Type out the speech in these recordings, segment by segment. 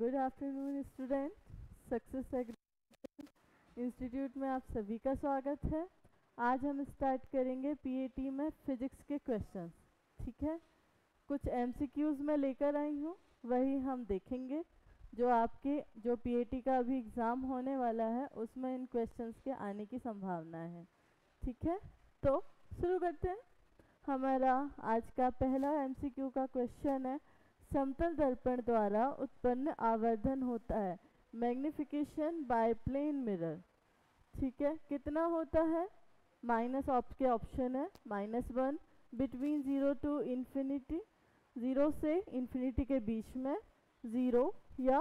Good afternoon student. Success institute में आप सभी का स्वागत है। आज हम स्टार्ट करेंगे पीएटी में फिजिक्स के क्वेश्चंस। ठीक है, कुछ एमसीक्यूज में लेकर आई हूँ, वही हम देखेंगे। जो पीएटी का अभी एग्ज़ाम होने वाला है उसमें इन क्वेश्चंस के आने की संभावना है। ठीक है, तो शुरू करते हैं। हमारा आज का पहला एमसीक्यू का क्वेश्चन है, समतल दर्पण द्वारा उत्पन्न आवर्धन होता है मैग्निफिकेशन बाय प्लेन मिरर। ठीक है, कितना होता है? माइनस के ऑप्शन है -1 बिटवीन 0 टू इन्फिनिटी, 0 से इन्फिनिटी के बीच में, 0 या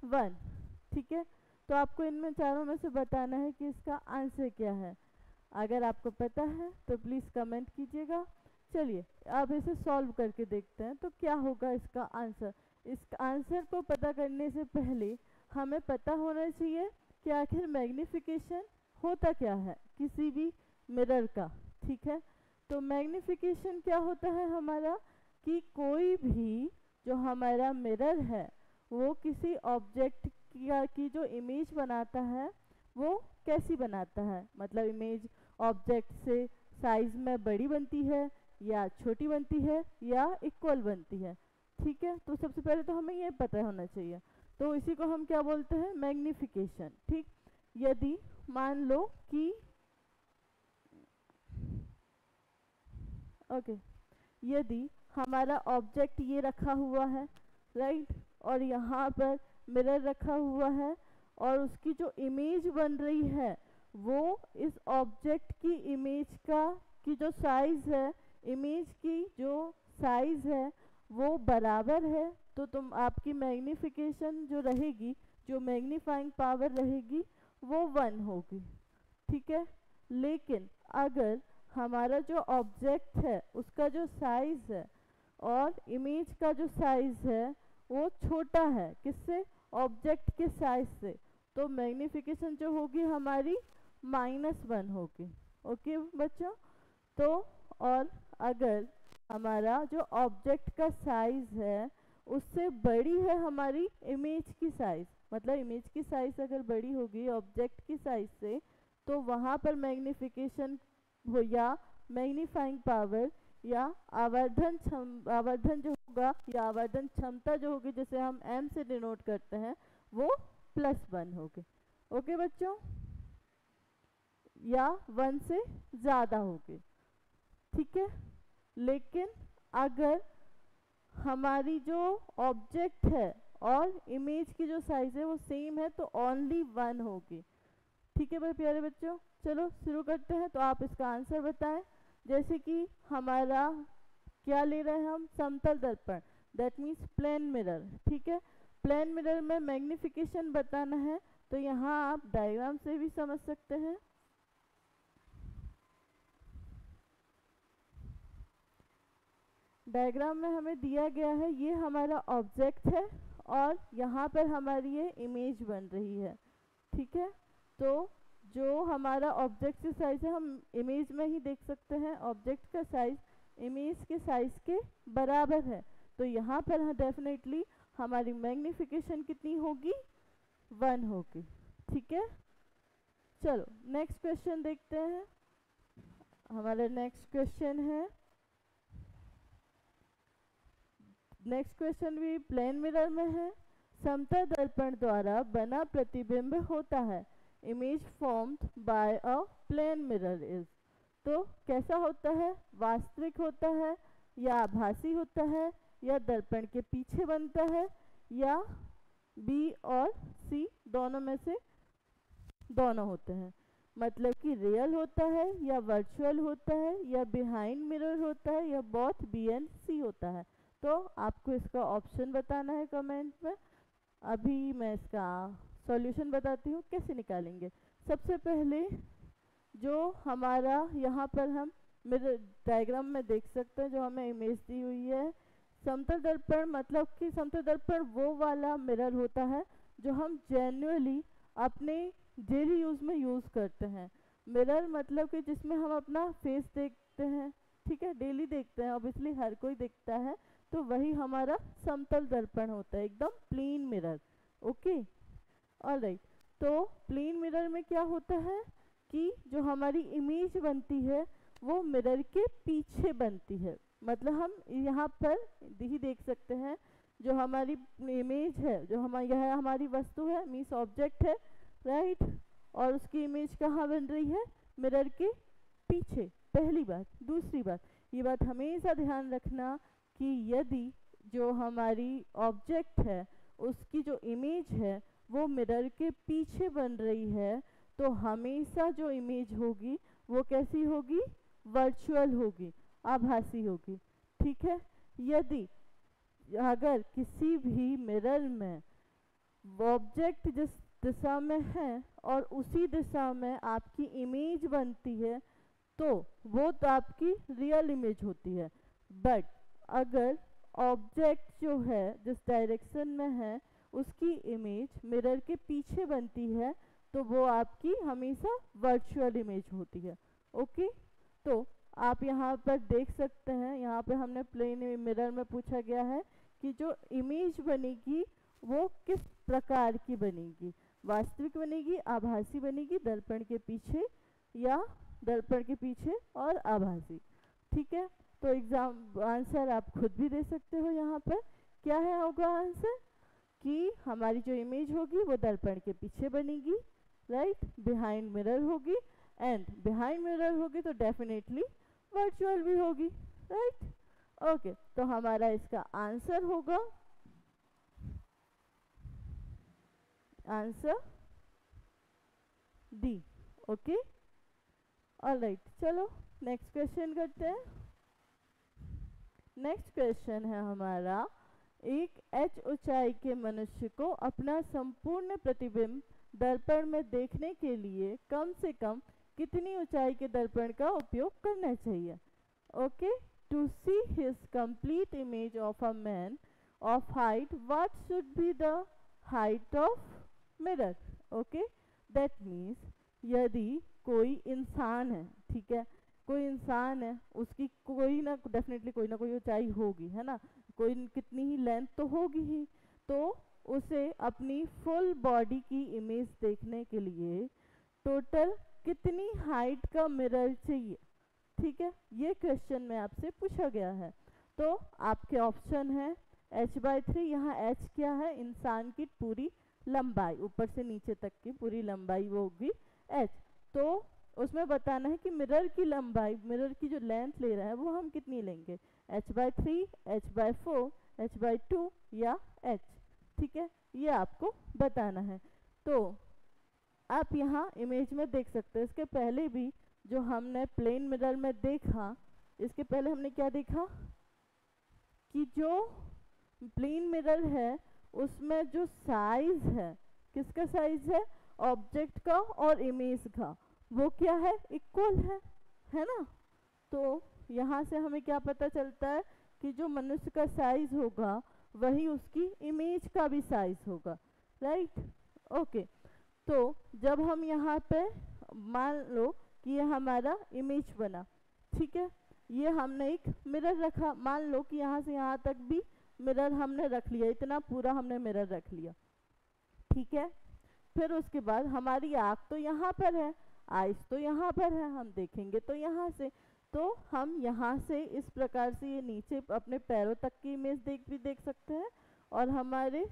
1। ठीक है, तो आपको इनमें चारों में से बताना है कि इसका आंसर क्या है। अगर आपको पता है तो प्लीज़ कमेंट कीजिएगा। चलिए अब इसे सॉल्व करके देखते हैं तो क्या होगा इसका आंसर। इस आंसर को पता करने से पहले हमें पता होना चाहिए कि आखिर मैग्निफिकेशन होता क्या है किसी भी मिरर का। ठीक है, तो मैग्निफिकेशन क्या होता है हमारा, कि कोई भी जो हमारा मिरर है वो किसी ऑब्जेक्ट की जो इमेज बनाता है वो कैसी बनाता है, मतलब इमेज ऑब्जेक्ट से साइज में बड़ी बनती है या छोटी बनती है या इक्वल बनती है। ठीक है, तो सबसे पहले तो हमें ये पता होना चाहिए, तो इसी को हम क्या बोलते हैं, मैग्निफिकेशन। ठीक, यदि मान लो कि यदि हमारा ऑब्जेक्ट ये रखा हुआ है, राइट, और यहाँ पर मिरर रखा हुआ है और उसकी जो इमेज बन रही है वो इस ऑब्जेक्ट की इमेज की जो साइज है, इमेज की जो साइज है वो बराबर है, तो आपकी मैग्निफिकेशन जो रहेगी, जो मैग्नीफाइंग पावर रहेगी वो 1 होगी। ठीक है, लेकिन अगर हमारा जो ऑब्जेक्ट है उसका जो साइज है और इमेज का जो साइज है वो छोटा है, किससे, ऑब्जेक्ट के साइज से, तो मैग्निफिकेशन जो होगी हमारी -1 होगी। ओके बच्चों, तो और अगर हमारा जो ऑब्जेक्ट का साइज है उससे बड़ी है हमारी इमेज की साइज, मतलब इमेज की साइज अगर बड़ी होगी ऑब्जेक्ट की साइज से, तो वहाँ पर मैग्निफिकेशन हो या मैग्नीफाइंग पावर या आवर्धन जो होगा या आवर्धन क्षमता जो होगी, जिसे हम m से डिनोट करते हैं, वो +1 होगी। ओके बच्चों, या 1 से ज़्यादा होगी। ठीक है, लेकिन अगर हमारी जो ऑब्जेक्ट है और इमेज की जो साइज है वो सेम है तो ओनली 1 होगी। ठीक है मेरे प्यारे बच्चों, चलो शुरू करते हैं। तो आप इसका आंसर बताएं। जैसे कि हमारा क्या ले रहे हैं हम, समतल दर्पण, दैट मीन्स प्लेन मिरर। ठीक है, प्लेन मिरर में मैग्निफिकेशन बताना है, तो यहाँ आप डायग्राम से भी समझ सकते हैं। डायग्राम में हमें दिया गया है, ये हमारा ऑब्जेक्ट है और यहाँ पर हमारी ये इमेज बन रही है। ठीक है, तो जो हमारा ऑब्जेक्ट की साइज है हम इमेज में ही देख सकते हैं, ऑब्जेक्ट का साइज इमेज के साइज के बराबर है, तो यहाँ पर डेफिनेटली हमारी मैग्निफिकेशन कितनी होगी, 1 होगी। ठीक है, चलो नेक्स्ट क्वेश्चन देखते हैं। हमारा नेक्स्ट क्वेश्चन भी प्लेन मिरर में है। समतल दर्पण द्वारा बना प्रतिबिंब होता है, image formed by a plane mirror is. तो कैसा होता है, वास्तविक होता है या आभासी होता है या दर्पण के पीछे बनता है या बी और सी दोनों में से दोनों होते हैं, मतलब कि रियल होता है या वर्चुअल होता है या बिहाइंड मिरर होता है या बोथ बी एंड सी होता है। तो आपको इसका ऑप्शन बताना है कमेंट में। अभी मैं इसका सॉल्यूशन बताती हूँ कैसे निकालेंगे। सबसे पहले जो हमारा यहाँ पर हम मिरर डायग्राम में देख सकते हैं, जो हमें इमेज दी हुई है, समतल दर्पण, मतलब कि समतल दर्पण वो वाला मिरर होता है जो हम जेन्युइनली अपने डेली यूज़ में यूज़ करते हैं। मिरर मतलब कि जिसमें हम अपना फेस देखते हैं, ठीक है, डेली देखते हैं, ऑब्वियसली हर कोई देखता है, तो वही हमारा समतल दर्पण होता है, एकदम प्लेन मिरर। Okay, alright. तो प्लेन मिरर में क्या होता है कि जो हमारी इमेज बनती है वो मिरर के पीछे बनती है। मतलब हम यहाँ पर ही देख सकते हैं, जो हमारी इमेज है, जो यह हमारी वस्तु है, मीन्स ऑब्जेक्ट है, राइट, और उसकी इमेज कहाँ बन रही है, मिरर के पीछे। पहली बात। दूसरी बात, ये बात हमेशा ध्यान रखना कि यदि जो हमारी ऑब्जेक्ट है उसकी जो इमेज है वो मिरर के पीछे बन रही है, तो हमेशा जो इमेज होगी वो कैसी होगी, वर्चुअल होगी, आभासी होगी। ठीक है। यदि अगर किसी भी मिरर में ऑब्जेक्ट जिस दिशा में है और उसी दिशा में आपकी इमेज बनती है तो वो तो आपकी रियल इमेज होती है। बट अगर ऑब्जेक्ट जो है जिस डायरेक्शन में है उसकी इमेज मिरर के पीछे बनती है तो वो आपकी हमेशा वर्चुअल इमेज होती है। ओके, तो आप यहाँ पर देख सकते हैं, यहाँ पे हमने प्लेन मिरर में पूछा गया है कि जो इमेज बनेगी वो किस प्रकार की बनेगी, वास्तविक बनेगी, आभासी बनेगी, दर्पण के पीछे या दर्पण के पीछे और आभासी। ठीक है, तो एग्जाम आंसर आप खुद भी दे सकते हो। यहाँ पर क्या है होगा आंसर कि हमारी जो इमेज होगी वो दर्पण के पीछे बनेगी, राइट, बिहाइंड मिरर होगी, एंड बिहाइंड मिरर होगी तो डेफिनेटली वर्चुअल भी होगी, राइट। ओके, तो हमारा इसका आंसर होगा आंसर डी। ओके, ऑलराइट, चलो नेक्स्ट क्वेश्चन करते हैं। नेक्स्ट क्वेश्चन है हमारा, एक h ऊंचाई के मनुष्य को अपना संपूर्ण प्रतिबिंब दर्पण में देखने के लिए कम से कम कितनी ऊंचाई के दर्पण का उपयोग करना चाहिए। Okay, to see his complete image of a man of height what should be the height of mirror. Okay, that means यदि कोई इंसान है, ठीक है, कोई इंसान है, उसकी कोई ना डेफिनेटली कोई ना कोई ऊंचाई होगी, है ना, कोई कितनी ही लेंथ तो होगी ही, तो उसे अपनी फुल बॉडी की इमेज देखने के लिए टोटल कितनी हाइट का मिरर चाहिए। ठीक है, ये क्वेश्चन में आपसे पूछा गया है। तो आपके ऑप्शन है h/3, यहाँ h क्या है, इंसान की पूरी लंबाई, ऊपर से नीचे तक की पूरी लंबाई वो होगी h। तो उसमें बताना है कि मिरर की लंबाई, मिरर की जो लेंथ ले रहा है वो हम कितनी लेंगे, h/3, h/4, h/2 या h। ठीक है, ये आपको बताना है। तो आप यहाँ इमेज में देख सकते हैं, इसके पहले भी जो हमने प्लेन मिरर में देखा, इसके पहले हमने क्या देखा कि जो प्लेन मिरर है उसमें जो साइज है, किसका साइज है, ऑब्जेक्ट का और इमेज का, वो क्या है, इक्वल है ना। तो यहाँ से हमें क्या पता चलता है कि जो मनुष्य का साइज होगा वही उसकी इमेज का भी साइज होगा, राइट। ओके, तो जब हम यहाँ पे मान लो कि ये हमारा इमेज बना, ठीक है, ये हमने एक मिरर रखा, मान लो कि यहाँ से यहाँ तक भी मिरर हमने रख लिया, इतना पूरा हमने मिरर रख लिया, ठीक है। फिर उसके बाद हमारी आँख तो यहाँ पर है, आइस तो यहाँ पर है, हम देखेंगे तो यहाँ से, तो हम यहाँ से इस प्रकार से ये नीचे अपने पैरों तक की इमेज भी देख सकते हैं, और हमारे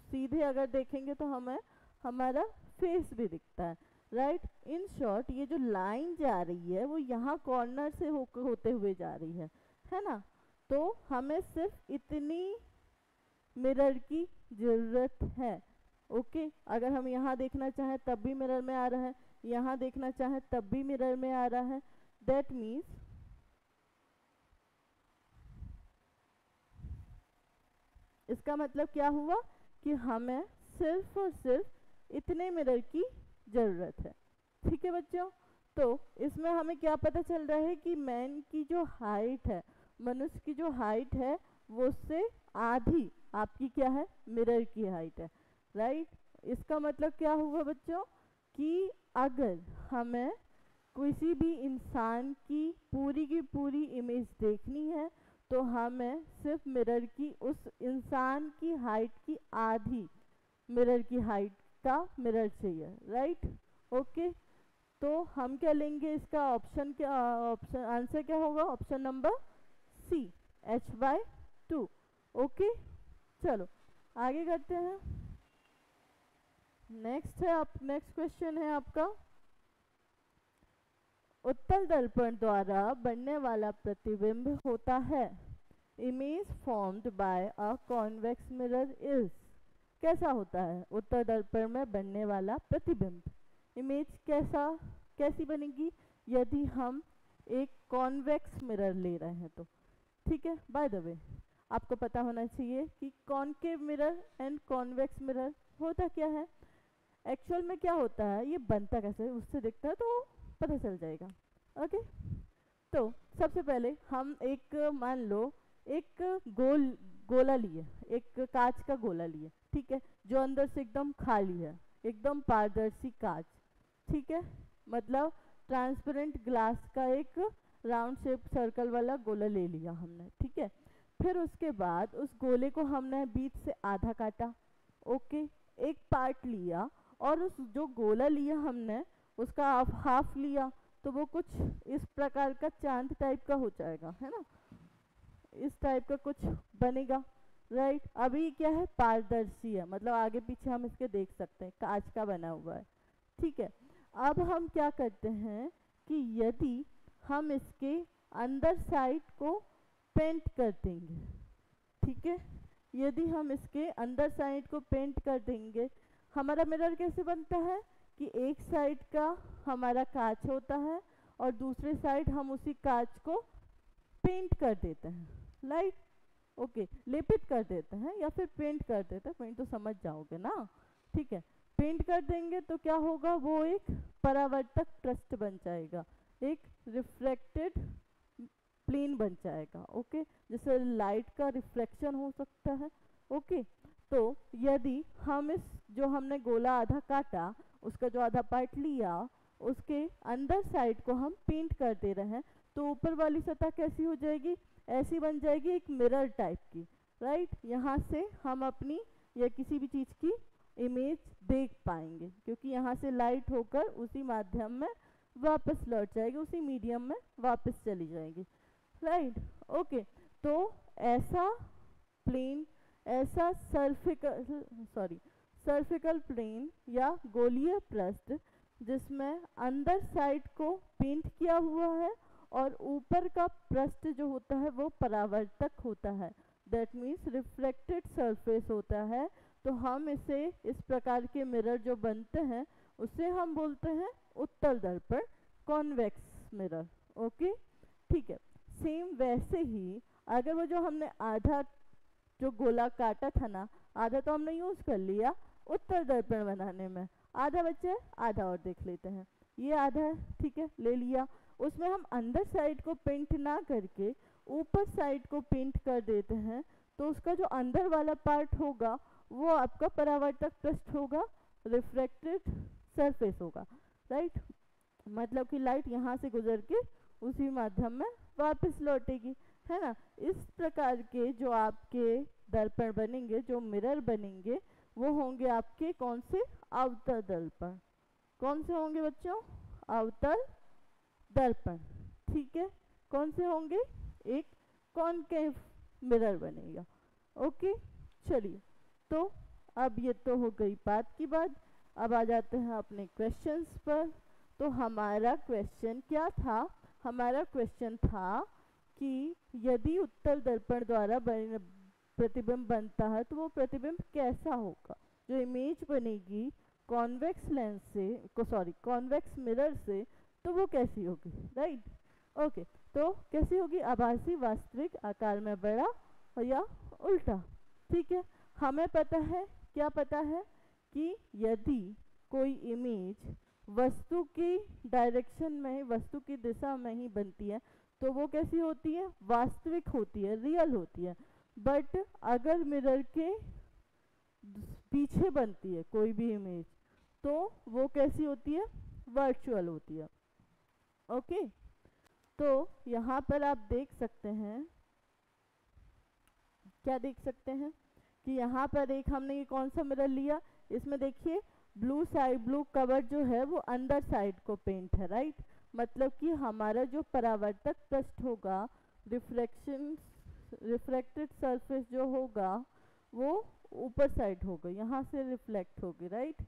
सीधे अगर देखेंगे तो हमें हमारा फेस भी दिखता है, राइट। इन शॉर्ट ये जो लाइन जा रही है वो यहाँ कॉर्नर से होते हुए जा रही है ना। तो हमें सिर्फ इतनी मिरर की ज़रूरत है। ओके, अगर हम यहाँ देखना चाहें तब भी मिरर में आ रहा है, यहाँ देखना चाहें तब भी मिरर में आ रहा है। दैट मीन्स इसका मतलब क्या हुआ कि हमें सिर्फ और सिर्फ इतने मिरर की ज़रूरत है। ठीक है बच्चों, तो इसमें हमें क्या पता चल रहा है कि मैन की जो हाइट है, मनुष्य की जो हाइट है वो उससे आधी आपकी क्या है, मिरर की हाइट है, राइट। इसका मतलब क्या हुआ बच्चों कि अगर हमें किसी भी इंसान की पूरी इमेज देखनी है तो हमें सिर्फ मिरर की उस इंसान की हाइट की आधी मिरर की हाइट का मिरर चाहिए, राइट। ओके, तो हम क्या लेंगे, इसका ऑप्शन आंसर क्या होगा, option number C, h/2। Okay, चलो आगे करते हैं। नेक्स्ट क्वेश्चन है आपका, उत्तल दर्पण द्वारा बनने वाला प्रतिबिंब होता है, image formed by a convex mirror is. कैसा होता है उत्तल दर्पण में बनने वाला प्रतिबिंब, इमेज कैसी बनेगी यदि हम एक कॉन्वेक्स मिरर ले रहे हैं तो, ठीक है। बाय द वे आपको पता होना चाहिए कि concave mirror and convex mirror होता क्या है, एक्चुअल में क्या होता है, ये बनता कैसे है उससे दिखता है तो पता चल जाएगा। ओके, तो सबसे पहले हम एक मान लो एक गोला लिए, एक कांच का गोला लिए, ठीक है, जो अंदर से एकदम खाली है, एकदम पारदर्शी कांच, ठीक है, मतलब ट्रांसपेरेंट ग्लास का एक राउंड शेप सर्कल वाला गोला ले लिया हमने, ठीक है। फिर उसके बाद उस गोले को हमने बीच से आधा काटा, ओके, एक पार्ट लिया, और उस जो गोला लिया हमने उसका हाफ लिया, तो वो कुछ इस प्रकार का चांद टाइप का हो जाएगा, है ना, इस टाइप का कुछ बनेगा, राइट। अभी क्या है, पारदर्शी है, मतलब आगे पीछे हम इसके देख सकते हैं, कांच का बना हुआ है, ठीक है। अब हम क्या करते हैं कि यदि हम इसके अंदर साइड को पेंट कर देंगे, ठीक है, यदि हम इसके अंदर साइड को पेंट कर देंगे, हमारा मिरर कैसे बनता है कि एक साइड का हमारा कांच होता है और दूसरे साइड हम उसी कांच को पेंट कर देते हैं, राइट। ओके, लेपित कर देते हैं या फिर पेंट कर देते हैं, पेंट तो समझ जाओगे ना, ठीक है। पेंट कर देंगे तो क्या होगा, वो एक परावर्तक पृष्ठ बन जाएगा, एक रिफ्लेक्टेड प्लेन बन जाएगा, ओके, जैसे लाइट का रिफ्लेक्शन हो सकता है, ओके। तो यदि हम इस जो हमने गोला आधा काटा उसका जो आधा पार्ट लिया उसके अंदर साइड को हम पेंट कर दे रहे हैं, तो ऊपर वाली सतह कैसी हो जाएगी, ऐसी बन जाएगी एक मिरर टाइप की, राइट। यहाँ से हम अपनी या किसी भी चीज़ की इमेज देख पाएंगे, क्योंकि यहाँ से लाइट होकर उसी माध्यम में वापस लौट जाएगी, उसी मीडियम में वापस चली जाएगी, राइट। ओके, तो ऐसा प्लेन, ऐसा सर्फिकल प्लेन या गोलीय पृष्ठ जिसमें अंदर साइड को पेंट किया हुआ है और ऊपर का पृष्ठ जो होता है वो परावर्तक होता है, दैट मीन्स रिफ्लेक्टेड सरफेस होता है, तो हम इसे इस प्रकार के मिरर जो बनते हैं उसे हम बोलते हैं उत्तल दर्पण, कॉन्वेक्स मिरर, ओके, ठीक है। सेम वैसे ही अगर वो जो हमने आधा जो गोला काटा था ना, आधा तो हमने यूज कर लिया उत्तल दर्पण बनाने में, आधा बच्चे आधा और देख लेते हैं, ये आधा है, ठीक है, ले लिया, उसमें हम अंदर साइड को पेंट ना करके ऊपर साइड को पेंट कर देते हैं, तो उसका जो अंदर वाला पार्ट होगा वो आपका परावर्तक पृष्ठ होगा, रिफ्लेक्टेड सरफेस होगा, राइट। मतलब कि लाइट यहाँ से गुजर के उसी माध्यम में वापस लौटेगी, है ना। इस प्रकार के जो आपके दर्पण बनेंगे, जो मिरर बनेंगे, वो होंगे आपके कौन से, अवतल दर्पण। कौन से होंगे बच्चों, अवतल दर्पण, ठीक है। कौन से होंगे, एक कॉनकेव मिरर बनेगा, ओके। चलिए, तो अब ये तो हो गई बात की बात, अब आ जाते हैं अपने क्वेश्चंस पर। तो हमारा क्वेश्चन क्या था, हमारा क्वेश्चन था कि यदि उत्तल दर्पण द्वारा प्रतिबिंब बनता है तो वो प्रतिबिंब कैसा होगा, जो इमेज बनेगी कॉन्वेक्स लेंस से कॉन्वेक्स मिरर से, तो वो कैसी होगी, राइट। ओके, तो कैसी होगी, आभासी, वास्तविक, आकार में बड़ा या उल्टा, ठीक है। हमें पता है, क्या पता है कि यदि कोई इमेज वस्तु की डायरेक्शन में, वस्तु की दिशा में ही बनती है तो वो कैसी होती है, वास्तविक होती है, रियल होती है। बट अगर मिरर के पीछे बनती है कोई भी इमेज तो वो कैसी होती है, वर्चुअल होती है, ओके। तो यहाँ पर आप देख सकते हैं क्या देख सकते हैं कि यहाँ पर एक हमने ये कौन सा मिरर लिया, इसमें देखिए ब्लू साइड, ब्लू कवर जो है वो अंदर साइड को पेंट है, राइट। मतलब कि हमारा जो परावर्तक पृष्ठ होगा, रिफ्रेक्टेड सरफेस जो होगा वो ऊपर साइड होगा, यहाँ से रिफ्लेक्ट होगी, राइट,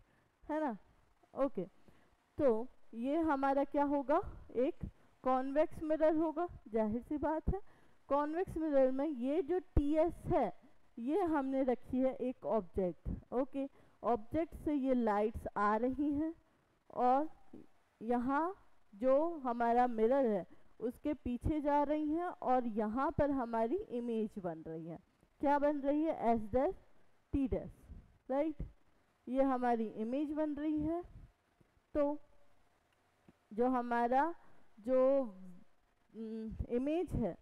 है ना। ओके, तो ये हमारा क्या होगा, एक कॉन्वेक्स मिरर होगा, जाहिर सी बात है। कॉन्वेक्स मिरर में ये जो टीएस है ये हमने रखी है एक ऑब्जेक्ट, ओके। ऑब्जेक्ट से ये लाइट्स आ रही हैं और यहाँ जो हमारा मिरर है उसके पीछे जा रही हैं और यहाँ पर हमारी इमेज बन रही है। क्या बन रही है, S dash T dash, right. ये हमारी इमेज बन रही है। तो जो हमारा जो इमेज है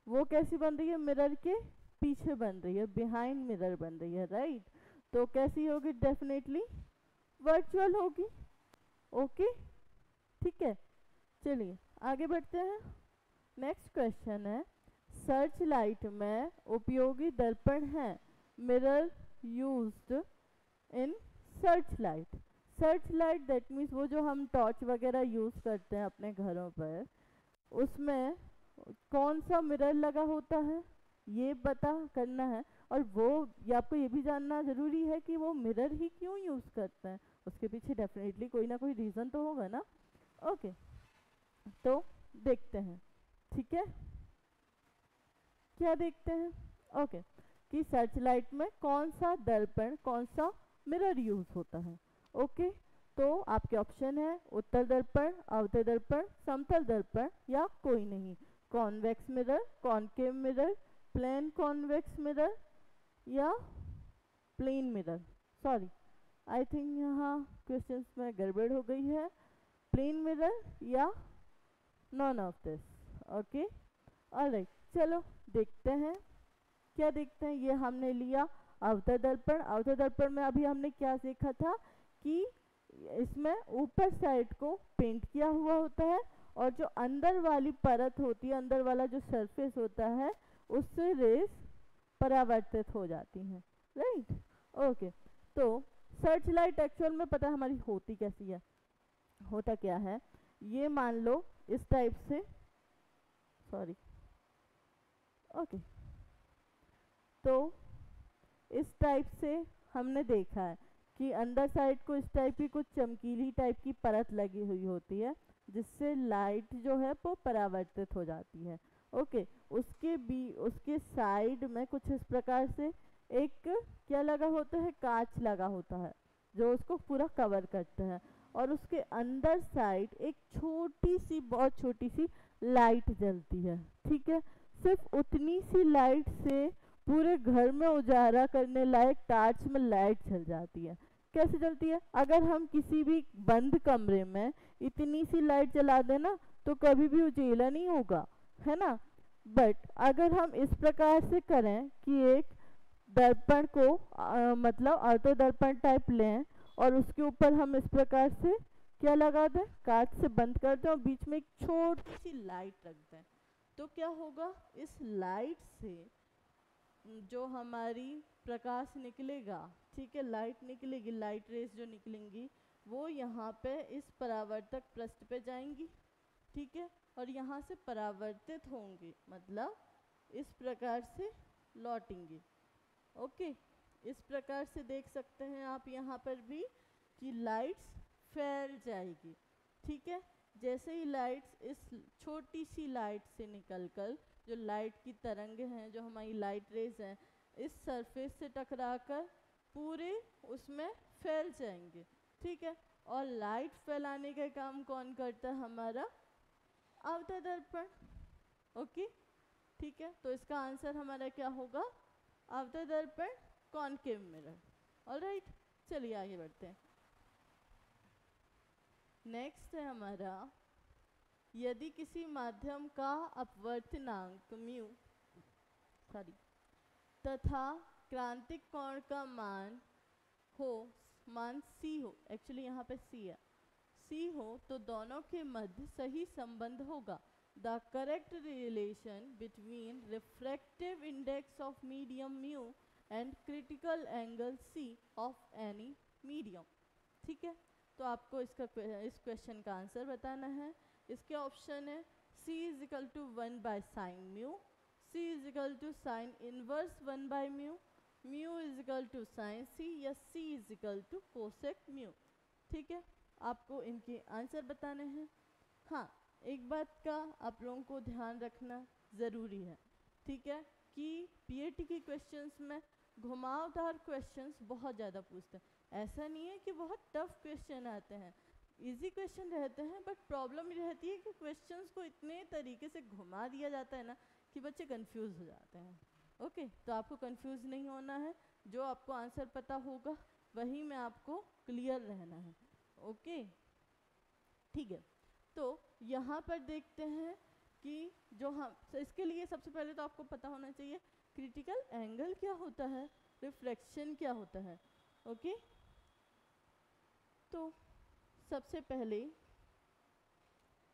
वो कैसी बन रही है, मिरर के पीछे बन रही है, बिहाइंड मिरर बन रही है, राइट। तो कैसी होगी, डेफिनेटली वर्चुअल होगी, ओके, ठीक है। चलिए आगे बढ़ते हैं। नेक्स्ट क्वेश्चन है, सर्च लाइट में उपयोगी दर्पण है, mirror used in search light. Search light that means वो जो हम टॉर्च वगैरह यूज़ करते हैं अपने घरों पर, उसमें कौन सा मिरर लगा होता है ये पता करना है। और वो ये आपको ये भी जानना ज़रूरी है कि वो मिरर ही क्यों यूज़ करते हैं, उसके पीछे डेफिनेटली कोई ना कोई रीज़न तो होगा ना। ओके, तो देखते हैं, ठीक है, क्या देखते हैं। ओके, कि सर्च लाइट में कौन सा दर्पण, कौन सा मिरर यूज़ होता है। ओके, तो आपके ऑप्शन है उत्तल दर्पण, अवतल दर्पण, समतल दर्पण या कोई नहीं। Convex mirror, concave mirror, plane convex mirror या plane mirror. Sorry, I think यहाँ क्वेश्चंस में गड़बड़ हो गई है। प्लेन मिरर या none of this, okay, alright. चलो देखते हैं, क्या देखते हैं। ये हमने लिया अवतल दर्पण। अवतल दर्पण में अभी हमने क्या देखा था कि इसमें ऊपर साइड को पेंट किया हुआ होता है और जो अंदर वाली परत होती है, अंदर वाला जो सरफेस होता है, उससे रेस परावर्तित हो जाती हैं, राइट। ओके, तो सर्च लाइट एक्चुअल में पता है हमारी होती कैसी है, होता क्या है, ये मान लो इस टाइप से, सॉरी, ओके, तो इस टाइप से हमने देखा है कि अंदर साइड को इस टाइप की कुछ चमकीली टाइप की परत लगी हुई होती है जिससे लाइट जो है वो परावर्तित हो जाती है। ओके, उसके साइड में कुछ इस प्रकार से एक क्या लगा होता है, कांच लगा होता है जो उसको पूरा कवर करता है और उसके अंदर साइड एक छोटी सी, बहुत छोटी सी लाइट जलती है, ठीक है। सिर्फ उतनी सी लाइट से पूरे घर में उजाला करने लायक टार्च में लाइट जल जाती है। कैसे जलती है, अगर हम किसी भी बंद कमरे में इतनी सी लाइट जला दें ना तो कभी भी उजाला नहीं होगा, है ना। बट अगर हम इस प्रकार से करें कि एक दर्पण को मतलब ऑर्थो दर्पण टाइप लें और उसके ऊपर हम इस प्रकार से क्या लगा दें, कांच से बंद कर दें और बीच में एक छोटी सी लाइट रख दें, तो क्या होगा, इस लाइट से जो हमारी प्रकाश निकलेगा, ठीक है, लाइट निकलेगी, लाइट रेस जो निकलेंगी वो यहाँ पे इस परावर्तक पृष्ठ पे जाएंगी, ठीक है, और यहाँ से परावर्तित होंगी, मतलब इस प्रकार से लौटेंगी। ओके, इस प्रकार से देख सकते हैं आप यहाँ पर भी कि लाइट्स फैल जाएगी, ठीक है। जैसे ही लाइट्स इस छोटी सी लाइट से निकलकर, जो लाइट की तरंग हैं, जो हमारी लाइट रेज हैं, इस सरफेस से टकराकर पूरे उसमें फैल जाएंगे, ठीक है। और लाइट फैलाने का काम कौन करता है, हमारा अवतल दर्पण। ओके, ठीक है, तो इसका आंसर हमारा क्या होगा, अवतल दर्पण, कॉनकेव मिरर। ऑलराइट, चलिए आगे बढ़ते हैं। नेक्स्ट है हमारा, यदि किसी माध्यम का अपवर्तनांक म्यू तथा क्रांतिक कोण का मान सी हो, एक्चुअली यहाँ पे सी है, सी हो तो दोनों के मध्य सही संबंध होगा। the correct relation between refractive index of medium mu and critical angle C of any medium. ठीक है, तो आपको इस क्वेश्चन का आंसर बताना है. इसके ऑप्शन है C is equal to 1 by sine mu, C is equal to sine inverse 1 by mu, mu is equal to sine C, या C is equal to cosec mu. ठीक है, आपको इनके आंसर बताने हैं. हाँ, एक बात का आप लोगों को ध्यान रखना ज़रूरी है, ठीक है, कि पीएटी की क्वेश्चंस में घुमावदार क्वेश्चंस बहुत ज़्यादा पूछते हैं. ऐसा नहीं है कि बहुत टफ क्वेश्चन आते हैं, इजी क्वेश्चन रहते हैं, बट प्रॉब्लम ये रहती है कि क्वेश्चंस को इतने तरीके से घुमा दिया जाता है ना कि बच्चे कंफ्यूज हो जाते हैं. ओके, तो आपको कंफ्यूज नहीं होना है, जो आपको आंसर पता होगा वही में आपको क्लियर रहना है. ओके, ठीक है. तो यहाँ पर देखते हैं कि जो हम इसके लिए सबसे पहले तो आपको पता होना चाहिए क्रिटिकल एंगल क्या होता है, रिफ्लेक्शन क्या होता है. ओके, तो सबसे पहले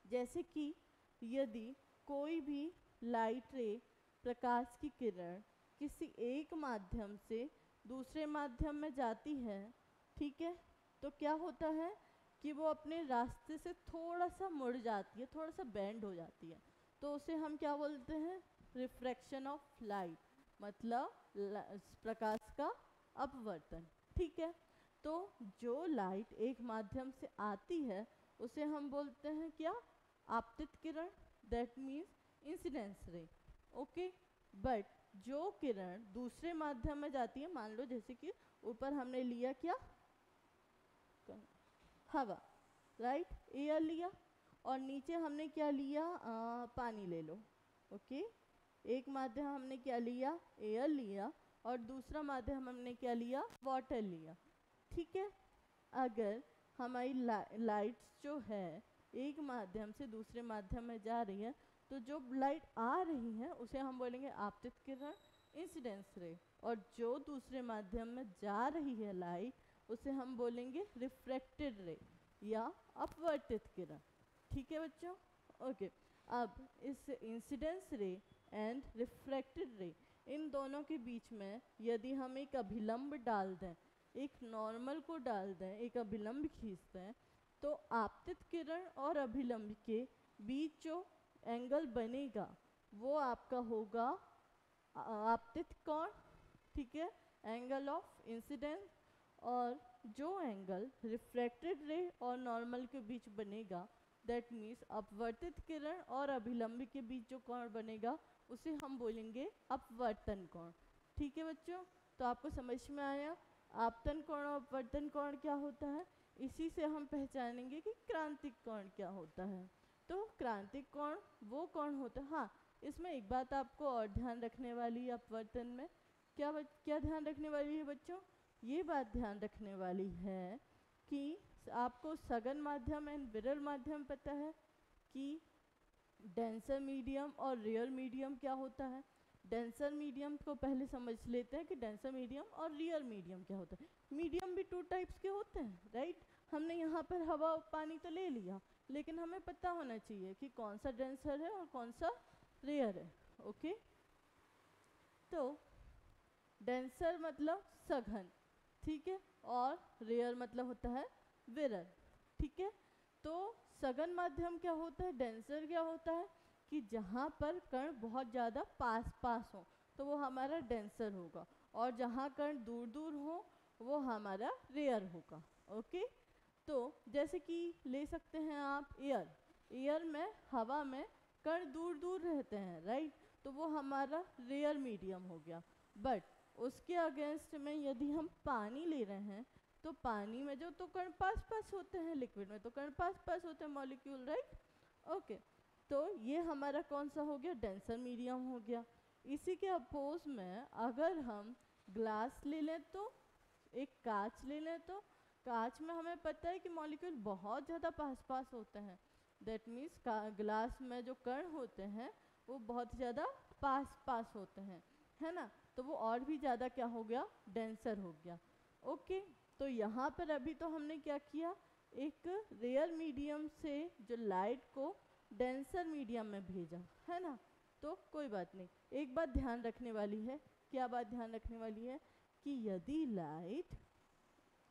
जैसे कि यदि कोई भी लाइट रे, प्रकाश की किरण किसी एक माध्यम से दूसरे माध्यम में जाती है, ठीक है, तो क्या होता है कि वो अपने रास्ते से थोड़ा सा मुड़ जाती है, थोड़ा सा बेंड हो जाती है, तो उसे हम क्या बोलते हैं, रिफ्रैक्शन ऑफ लाइट, मतलब प्रकाश का अपवर्तन. ठीक है, तो जो लाइट एक माध्यम से आती है उसे हम बोलते हैं क्या, आपतित किरण, that means incidence ray. Okay, but जो किरण दूसरे माध्यम में जाती है, मान लो जैसे कि ऊपर हमने लिया क्या, हवा, राइट, एयर लिया, और नीचे हमने क्या लिया, पानी ले लो. ओके, एक माध्यम हमने क्या लिया, एयर लिया, और दूसरा माध्यम हमने क्या लिया, वाटर लिया. ठीक है, अगर हमारी लाइट्स जो है एक माध्यम से दूसरे माध्यम में जा रही है, तो जो लाइट आ रही है उसे हम बोलेंगे आपतित किरण, इंसिडेंस रे, और जो दूसरे माध्यम में जा रही है लाइट उसे हम बोलेंगे रिफ्रैक्टेड रे या अपवर्तित किरण. ठीक है बच्चों, ओके. अब इस इंसिडेंस रे एंड रिफ्रैक्टेड रे, इन दोनों के बीच में यदि हम एक अभिलंब डाल दें, एक नॉर्मल को डाल दें, एक अभिलंब खींच दें, तो आपतित किरण और अभिलंब के बीच जो एंगल बनेगा वो आपका होगा आपतित कोण. ठीक है, एंगल ऑफ इंसिडेंस. और जो एंगल रिफ्रैक्टेड रे और नॉर्मल के बीच बनेगा, दैट मीन्स अपवर्तित किरण और अभिलंब के बीच जो कोण बनेगा उसे हम बोलेंगे अपवर्तन कोण. ठीक है बच्चों, तो आपको समझ में आया आपतन कोण और अपवर्तन कोण क्या होता है. इसी से हम पहचानेंगे कि क्रांतिक कोण क्या होता है. तो क्रांतिक कोण वो कोण होता है. हाँ, इसमें एक बात आपको और ध्यान रखने वाली है, अपवर्तन में क्या ध्यान रखने वाली है बच्चों, ये बात ध्यान रखने वाली है कि आपको सघन माध्यम एंड विरल माध्यम पता है कि डेंसर मीडियम और रियल मीडियम क्या होता है. डेंसर मीडियम को पहले समझ लेते हैं कि डेंसर मीडियम और रियल मीडियम क्या होता है. मीडियम भी 2 टाइप्स के होते हैं, राइट. हमने यहाँ पर हवा और पानी तो ले लिया, लेकिन हमें पता होना चाहिए कि कौन सा डेंसर है और कौन सा रेयर है. ओके, तो डेंसर मतलब सघन, ठीक है, और रेयर मतलब होता है विरल. ठीक है, तो सघन माध्यम क्या होता है, डेंसर क्या होता है कि जहाँ पर कण बहुत ज़्यादा पास पास हो तो वो हमारा डेंसर होगा, और जहाँ कण दूर दूर हो वो हमारा रेयर होगा. ओके, तो जैसे कि ले सकते हैं आप एयर में, हवा में कण दूर दूर रहते हैं, राइट, तो वो हमारा रेयर मीडियम हो गया. बट उसके अगेंस्ट में यदि हम पानी ले रहे हैं, तो पानी में जो तो कण पास पास होते हैं, लिक्विड में तो कण पास पास होते हैं, मॉलिक्यूल, राइट. ओके, तो ये हमारा कौन सा हो गया, डेंसर मीडियम हो गया. इसी के अपोज में अगर हम ग्लास ले लें, तो एक कांच ले लें, तो कांच में हमें पता है कि मॉलिक्यूल बहुत ज़्यादा पास पास होते हैं. दैट मीन्स ग्लास में जो कण होते हैं वो बहुत ज़्यादा पास पास होते हैं, है ना, तो वो और भी ज़्यादा क्या हो गया, डेंसर हो गया. ओके, तो यहाँ पर अभी तो हमने क्या किया, एक रेयर मीडियम से जो लाइट को डेंसर मीडियम में भेजा, है ना, तो कोई बात नहीं। एक बात ध्यान रखने वाली है, क्या बात ध्यान रखने वाली है कि यदि लाइट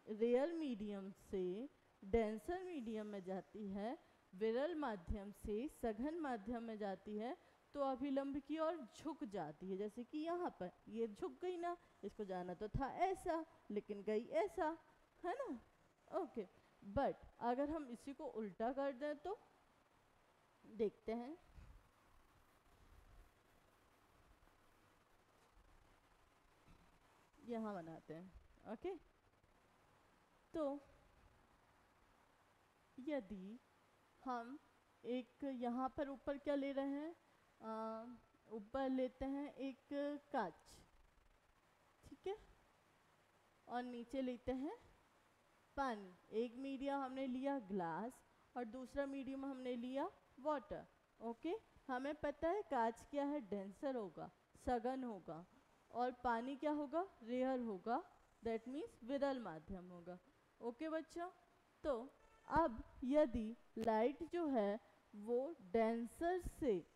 रेयर मीडियम से डेंसर मीडियम में जाती है, विरल माध्यम से सघन माध्यम में जाती है, तो अभिलंब की ओर झुक जाती है। जैसे कि यहाँ पर ये झुक गई ना, इसको जाना तो था ऐसा लेकिन गई ऐसा, है ना, ओके। बट अगर हम इसी को उल्टा कर दें तो देखते हैं, यहाँ बनाते हैं, ओके। तो यदि हम एक यहाँ पर ऊपर क्या ले रहे हैं, ऊपर लेते हैं एक कांच, ठीक है, और नीचे लेते हैं पानी। एक मीडियम हमने लिया ग्लास और दूसरा मीडियम हमने लिया वाटर, ओके। हमें पता है कांच क्या है, डेंसर होगा, सघन होगा, और पानी क्या होगा, रेयर होगा, दैट मीन्स विरल माध्यम होगा, ओके बच्चों। तो अब यदि लाइट जो है वो डेंसर से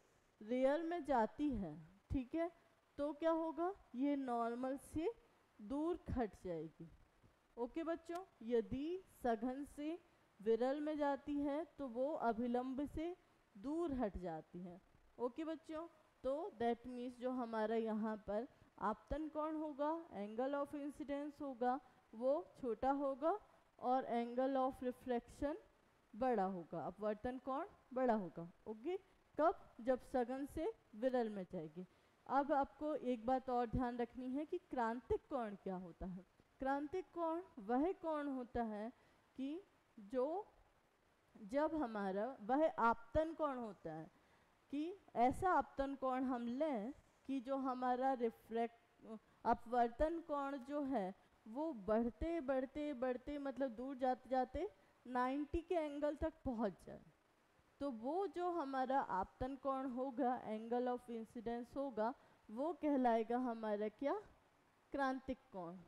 रेयर में जाती है, ठीक है, तो क्या होगा, ये नॉर्मल से दूर हट जाएगी, ओके बच्चों। यदि सघन से विरल में जाती है तो वो अभिलंब से दूर हट जाती है, ओके बच्चों। तो दैट मीन्स जो हमारा यहाँ पर आपतन कोण होगा, एंगल ऑफ इंसिडेंस होगा, वो छोटा होगा और एंगल ऑफ रिफ्लेक्शन बड़ा होगा, अपवर्तन कोण बड़ा होगा, ओके। कब, जब सघन से विरल में जाएगी। अब आपको एक बात और ध्यान रखनी है कि क्रांतिक कोण क्या होता है। क्रांतिक कोण वह कोण होता है कि जो जब हमारा वह आपतन कोण होता है कि ऐसा आपतन कोण हम लें कि जो हमारा अपवर्तन कोण जो है वो बढ़ते बढ़ते बढ़ते मतलब दूर जाते जाते 90 के एंगल तक पहुंच जाए, तो वो जो हमारा आपतन कोण होगा, एंगल ऑफ इंसिडेंस होगा, वो कहलाएगा हमारा क्या, क्रांतिक कोण,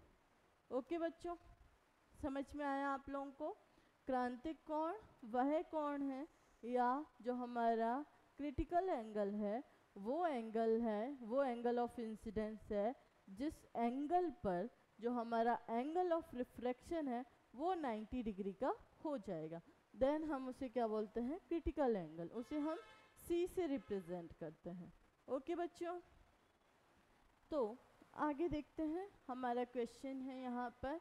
ओके बच्चों। समझ में आया आप लोगों को। क्रांतिक कोण वह कोण है या जो हमारा क्रिटिकल एंगल है, वो एंगल ऑफ इंसिडेंस है जिस एंगल पर जो हमारा एंगल ऑफ रिफ्रैक्शन है वो 90 डिग्री का हो जाएगा। देन हम उसे क्या बोलते हैं, क्रिटिकल एंगल, उसे हम C से रिप्रेजेंट करते हैं, ओके बच्चों। तो आगे देखते हैं, हमारा क्वेश्चन है यहाँ पर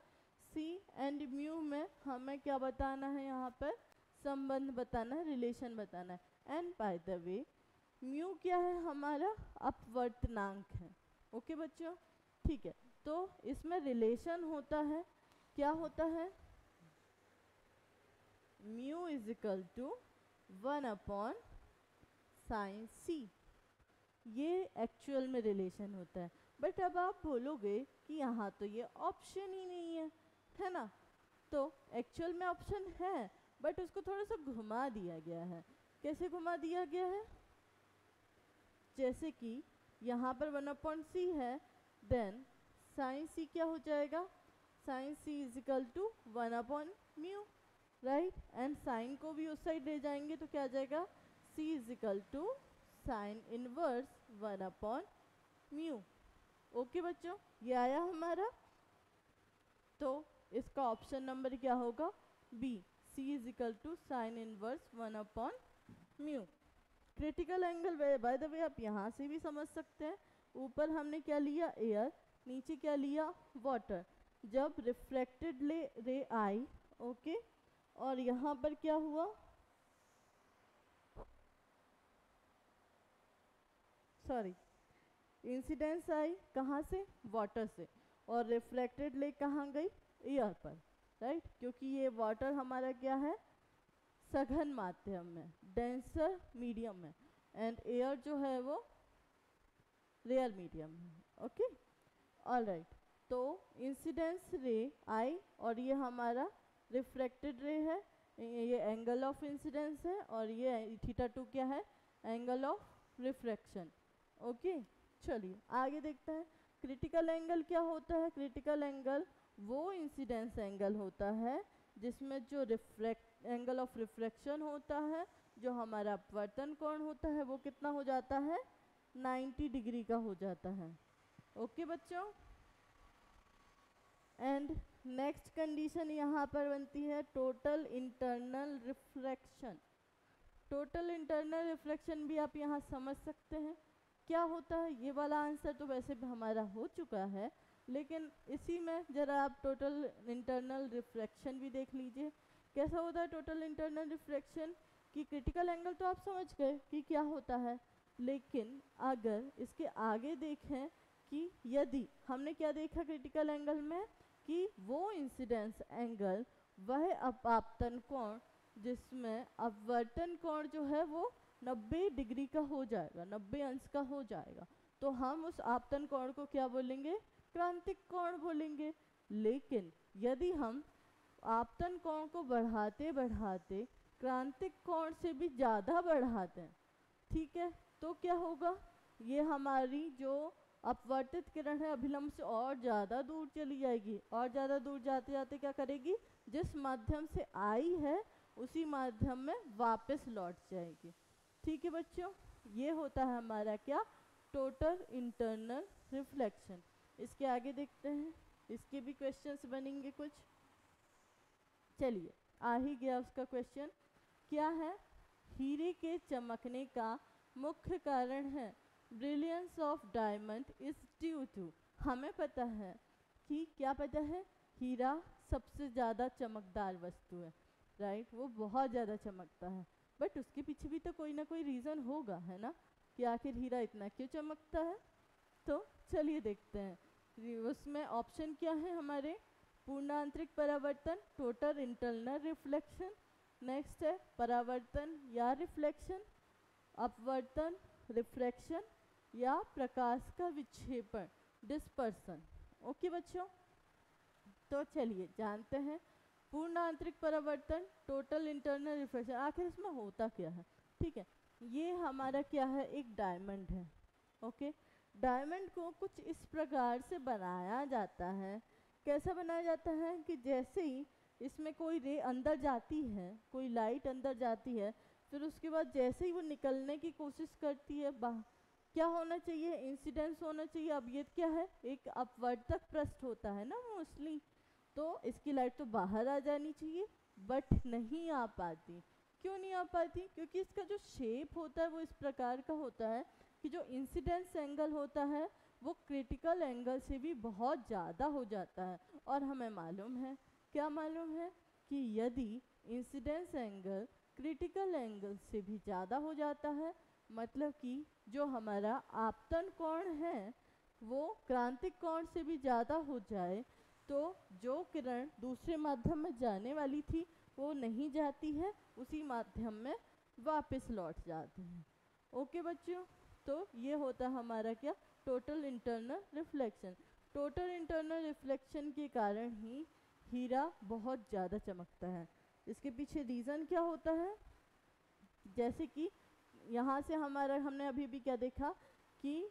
C एंड म्यू में हमें क्या बताना है, यहाँ पर संबंध बताना है, रिलेशन बताना है। And bye the way mu क्या है, हमारा अपवर्तनांक है, ओके बच्चों, ठीक है। तो इसमें रिलेशन होता है, क्या होता है, mu is equal to 1/sin C, ये एक्चुअल में रिलेशन होता है। बट अब आप बोलोगे कि यहाँ तो ये ऑप्शन ही नहीं है ना, तो एक्चुअल में ऑप्शन है बट उसको थोड़ा सा घुमा दिया गया है। कैसे घुमा दिया गया है, जैसे कि यहाँ पर 1/c है, देन sin C क्या हो जाएगा, sin C is equal to 1/μ, right. And sine को भी उस साइड ले जाएंगे तो क्या आ जाएगा, C is equal to sine inverse 1/μ, okay बच्चों, ये आया हमारा। तो इसका ऑप्शन नंबर क्या होगा, B, C is equal to sine inverse 1/μ। Critical angle by the way आप यहाँ से भी समझ सकते हैं, ऊपर हमने क्या लिया, एयर, नीचे क्या लिया, वाटर। जब रिफ्लेक्टेड रे आई, ओके, और यहाँ पर क्या हुआ, सॉरी, इंसिडेंस आई कहाँ से, वाटर से, और रिफ्लेक्टेड ले कहाँ गई, एयर पर, राइट। क्योंकि ये वाटर हमारा क्या है, सघन माध्यम में, डेंसर मीडियम में, एंड एयर जो है वो रेयर मीडियम में, ओके, ऑलराइट। तो इंसिडेंस रे आई और ये हमारा रिफ्लेक्टेड रे है, ये एंगल ऑफ इंसिडेंस है, और ये θ2 क्या है, एंगल ऑफ रिफ्रैक्शन, ओके। चलिए आगे देखते हैं, क्रिटिकल एंगल क्या होता है। क्रिटिकल एंगल वो इंसिडेंस एंगल होता है जिसमें जो एंगल ऑफ रिफ्रैक्शन होता है जो हमारा अपवर्तन कोण होता है वो कितना हो जाता है, 90 डिग्री का हो जाता है। ओके बच्चों, एंड नेक्स्ट कंडीशन यहाँ पर बनती है total internal reflection. Total internal reflection भी आप यहाँ समझ सकते हैं क्या होता है। ये वाला आंसर तो वैसे भी हमारा हो चुका है, लेकिन इसी में ज़रा आप टोटल इंटरनल रिफ्लेक्शन भी देख लीजिए कैसा होता है। टोटल इंटरनल रिफ्लेक्शन की क्रिटिकल एंगल तो आप समझ गए कि क्या होता है, लेकिन अगर इसके आगे देखें कि यदि हमने क्या देखा क्रिटिकल एंगल में कि वो इंसिडेंस एंगल वह अपापतन कोण जिसमें अपवर्तन कोण जो है वो 90 डिग्री का हो जाएगा, 90 अंश का हो जाएगा, तो हम उस आपतन कोण को क्या बोलेंगे, क्रांतिक कोण बोलेंगे। लेकिन यदि हम आपतन कोण को बढ़ाते बढ़ाते क्रांतिक कोण से भी ज़्यादा बढ़ाते हैं, ठीक है, तो क्या होगा, ये हमारी जो अपवर्तित किरण है अभिलंब से और ज़्यादा दूर चली जाएगी, और ज़्यादा दूर जाते जाते क्या करेगी, जिस माध्यम से आई है उसी माध्यम में वापस लौट जाएगी। ठीक है बच्चों, ये होता है हमारा क्या, टोटल इंटरनल रिफ्लेक्शन। इसके आगे देखते हैं, इसके भी क्वेश्चंस बनेंगे कुछ। चलिए आ ही गया उसका क्वेश्चन, क्या है, हीरे के चमकने का मुख्य कारण है brilliance of diamond is due to. हमें पता है कि क्या पता है, हीरा सबसे ज़्यादा चमकदार वस्तु है, राइट, वो बहुत ज़्यादा चमकता है, बट उसके पीछे भी तो कोई ना कोई रीज़न होगा, है ना, कि आखिर हीरा इतना क्यों चमकता है। तो चलिए देखते हैं, उसमें ऑप्शन क्या है हमारे, पूर्णांतरिक परावर्तन, टोटल इंटरनल रिफ्लेक्शन, नेक्स्ट है परावर्तन या रिफ्लेक्शन, अपवर्तन रिफ्रैक्शन, या प्रकाश का विक्षेपण डिस्पर्सन। ओके बच्चों, तो चलिए जानते हैं पूर्ण आंतरिक परावर्तन, टोटल इंटरनल रिफ्लेक्शन, आखिर इसमें होता क्या है। ठीक है, ये हमारा क्या है, एक डायमंड है। ओके, डायमंड को कुछ इस प्रकार से बनाया जाता है, कैसा बनाया जाता है कि जैसे ही इसमें कोई रे अंदर जाती है, कोई लाइट अंदर जाती है, फिर उसके बाद जैसे ही वो निकलने की कोशिश करती है, क्या होना चाहिए, इंसिडेंस होना चाहिए। अब ये क्या है, एक अपवर्तक पृष्ठ होता है ना मोस्टली, तो इसकी लाइट तो बाहर आ जानी चाहिए, बट नहीं आ पाती। क्यों नहीं आ पाती, क्योंकि इसका जो शेप होता है वो इस प्रकार का होता है कि जो इंसिडेंस एंगल होता है वो क्रिटिकल एंगल से भी बहुत ज़्यादा हो जाता है। और हमें मालूम है, क्या मालूम है, कि यदि इंसिडेंस एंगल क्रिटिकल एंगल से भी ज़्यादा हो जाता है, मतलब कि जो हमारा आपतन कोण है वो क्रांतिक कोण से भी ज़्यादा हो जाए, तो जो किरण दूसरे माध्यम में जाने वाली थी वो नहीं जाती है, उसी माध्यम में वापस लौट जाती है। ओके बच्चों, तो ये होता है हमारा क्या, total internal reflection. Total internal reflection के कारण ही हीरा बहुत ज़्यादा चमकता है। इसके पीछे रीज़न क्या होता है, जैसे कि यहाँ से हमारा, हमने अभी भी क्या देखा कि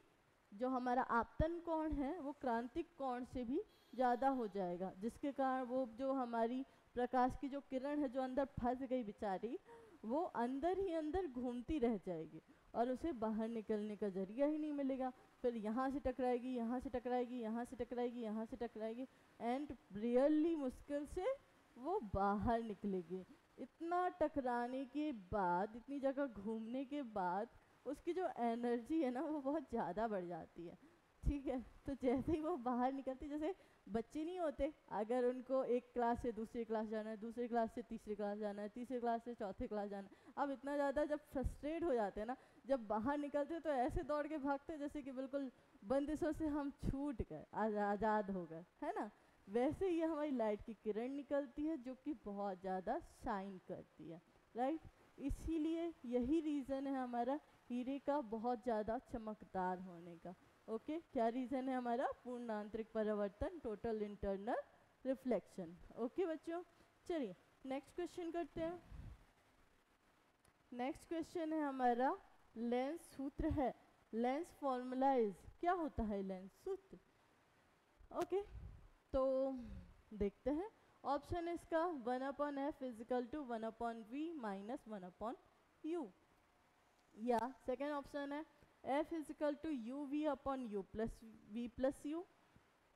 जो हमारा आपतन कोण है वो क्रांतिक कोण से भी ज़्यादा हो जाएगा, जिसके कारण वो जो हमारी प्रकाश की जो किरण है जो अंदर फंस गई बेचारी, वो अंदर ही अंदर घूमती रह जाएगी और उसे बाहर निकलने का जरिया ही नहीं मिलेगा। फिर यहाँ से टकराएगी, यहाँ से टकराएगी, यहाँ से टकराएगी, यहाँ से टकराएगी, एंड रियली मुश्किल से वो बाहर निकलेगी। इतना टकराने के बाद, इतनी जगह घूमने के बाद उसकी जो एनर्जी है ना वो बहुत ज़्यादा बढ़ जाती है। ठीक है, तो जैसे ही वो बाहर निकलती, जैसे बच्चे नहीं होते, अगर उनको एक क्लास से दूसरी क्लास जाना है, दूसरी क्लास से तीसरी क्लास जाना है, तीसरी क्लास से चौथी क्लास जाना है, अब इतना ज़्यादा जब फ्रस्ट्रेट हो जाते हैं ना, जब बाहर निकलते तो ऐसे दौड़ के भागते जैसे कि बिल्कुल बंदिशों से हम छूट गए, आज़ाद हो गए, है ना। वैसे ही हमारी लाइट की किरण निकलती है जो कि बहुत ज़्यादा शाइन करती है, राइट। इसीलिए यही रीज़न है हमारा हीरे का बहुत ज़्यादा चमकदार होने का। ओके, क्या रीज़न है हमारा, पूर्ण आंतरिक परावर्तन, टोटल इंटरनल रिफ्लेक्शन। ओके बच्चों, चलिए नेक्स्ट क्वेश्चन करते हैं। नेक्स्ट क्वेश्चन है हमारा, लेंस सूत्र है, लेंस फॉर्मूला इज, क्या होता है लेंस सूत्र। ओके, तो देखते हैं, ऑप्शन इसका 1/f is equal to 1/v minus 1/t u, या सेकेंड ऑप्शन है f is equal to u v upon u plus v plus u,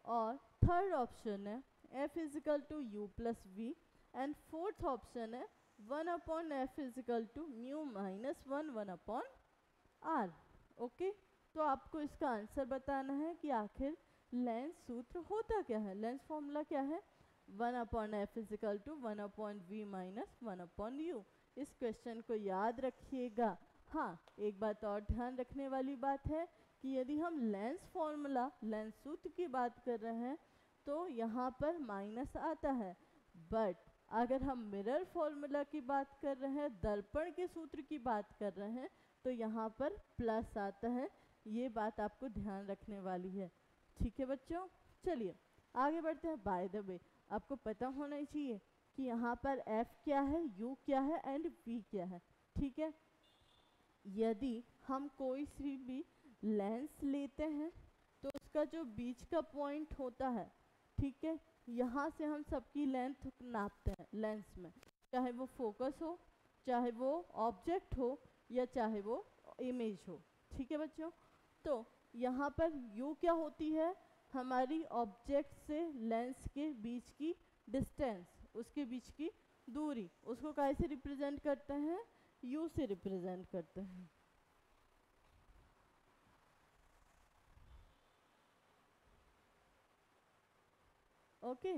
और थर्ड ऑप्शन है f is equal to u plus v, and fourth option है 1 upon f is equal to mu minus 1 upon r. Okay, तो आपको इसका answer बताना है कि आखिर लेंस सूत्र होता क्या है, लेंस फॉर्मूला क्या है, 1 upon f is equal to 1 upon v minus 1 upon u. इस क्वेश्चन को याद रखिएगा। हाँ, एक बात और ध्यान रखने वाली बात है कि यदि हम लेंस फॉर्मूला, लेंस सूत्र की बात कर रहे हैं तो यहाँ पर माइनस आता है, बट अगर हम मिरर फॉर्मूला की बात कर रहे हैं, दर्पण के सूत्र की बात कर रहे हैं, तो यहाँ पर प्लस आता है। ये बात आपको ध्यान रखने वाली है। ठीक है बच्चों, चलिए आगे बढ़ते हैं। बाय द वे, आपको पता होना ही चाहिए कि यहाँ पर f क्या है, u क्या है एंड v क्या है। ठीक है, यदि हम कोई सी भी लेंस लेते हैं तो उसका जो बीच का पॉइंट होता है, ठीक है, यहाँ से हम सबकी लेंथ नापते हैं लेंस में, चाहे वो फोकस हो, चाहे वो ऑब्जेक्ट हो, या चाहे वो इमेज हो। ठीक है बच्चों, तो यहाँ पर u क्या होती है, हमारी ऑब्जेक्ट से लेंस के बीच की डिस्टेंस, उसके बीच की दूरी, उसको कैसे रिप्रेजेंट करते हैं, u से रिप्रेजेंट करते हैं। ओके,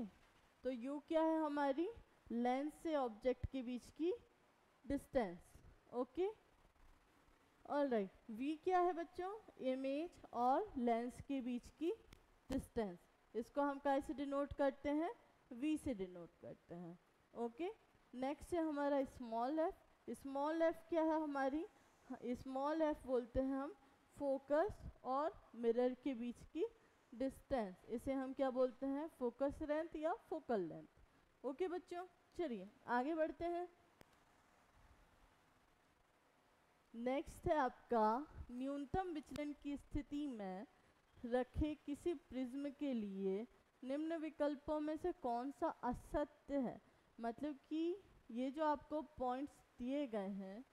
तो u क्या है, हमारी लेंस से ऑब्जेक्ट के बीच की डिस्टेंस। ओके, ऑलराइट, v क्या है बच्चों, इमेज और लेंस के बीच की डिस्टेंस। इसको हम कैसे डिनोट करते हैं, v से डिनोट करते हैं। ओके, नेक्स्ट है हमारा स्मॉल f। स्मॉल f क्या है हमारी, स्मॉल f बोलते हैं हम फोकस और मिरर के बीच की डिस्टेंस। इसे हम क्या बोलते हैं, फोकस लेंथ या फोकल लेंथ। ओके बच्चों, चलिए आगे बढ़ते हैं। नेक्स्ट है आपका न्यूनतम विचलन की स्थिति में रखे किसी प्रिज्म के लिए निम्न विकल्पों में से कौन सा असत्य है। मतलब कि ये जो आपको पॉइंट्स दिए गए हैं,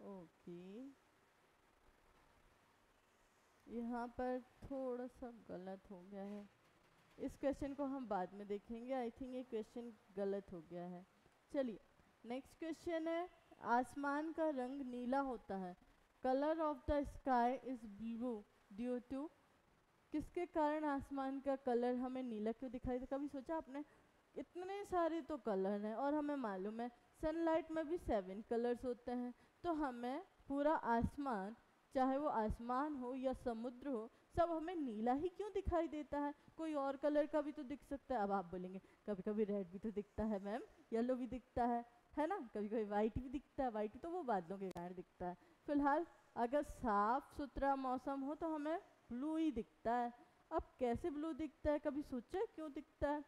ओके, यहाँ पर थोड़ा सा गलत हो गया है, इस क्वेश्चन को हम बाद में देखेंगे। आई थिंक ये क्वेश्चन गलत हो गया है। चलिए नेक्स्ट क्वेश्चन है, आसमान का रंग नीला होता है, colour of the sky is blue due to, किसके कारण आसमान का कलर हमें नीला क्यों दिखाई दे। कभी सोचा आपने, इतने सारे तो कलर हैं और हमें मालूम है सनलाइट में भी 7 कलर्स होते हैं, तो हमें पूरा आसमान, चाहे वो आसमान हो या समुद्र हो, सब हमें नीला ही क्यों दिखाई देता है। कोई और कलर का भी तो दिख सकता है। अब आप बोलेंगे कभी कभी रेड भी तो दिखता है मैम, येलो भी दिखता है ना, कभी कभी वाइट भी दिखता है। वाइट तो वो बादलों के कारण दिखता है। फिलहाल अगर साफ सुथरा मौसम हो तो हमें ब्लू ही दिखता है। अब कैसे ब्लू दिखता है, कभी सोचा है क्यों दिखता है।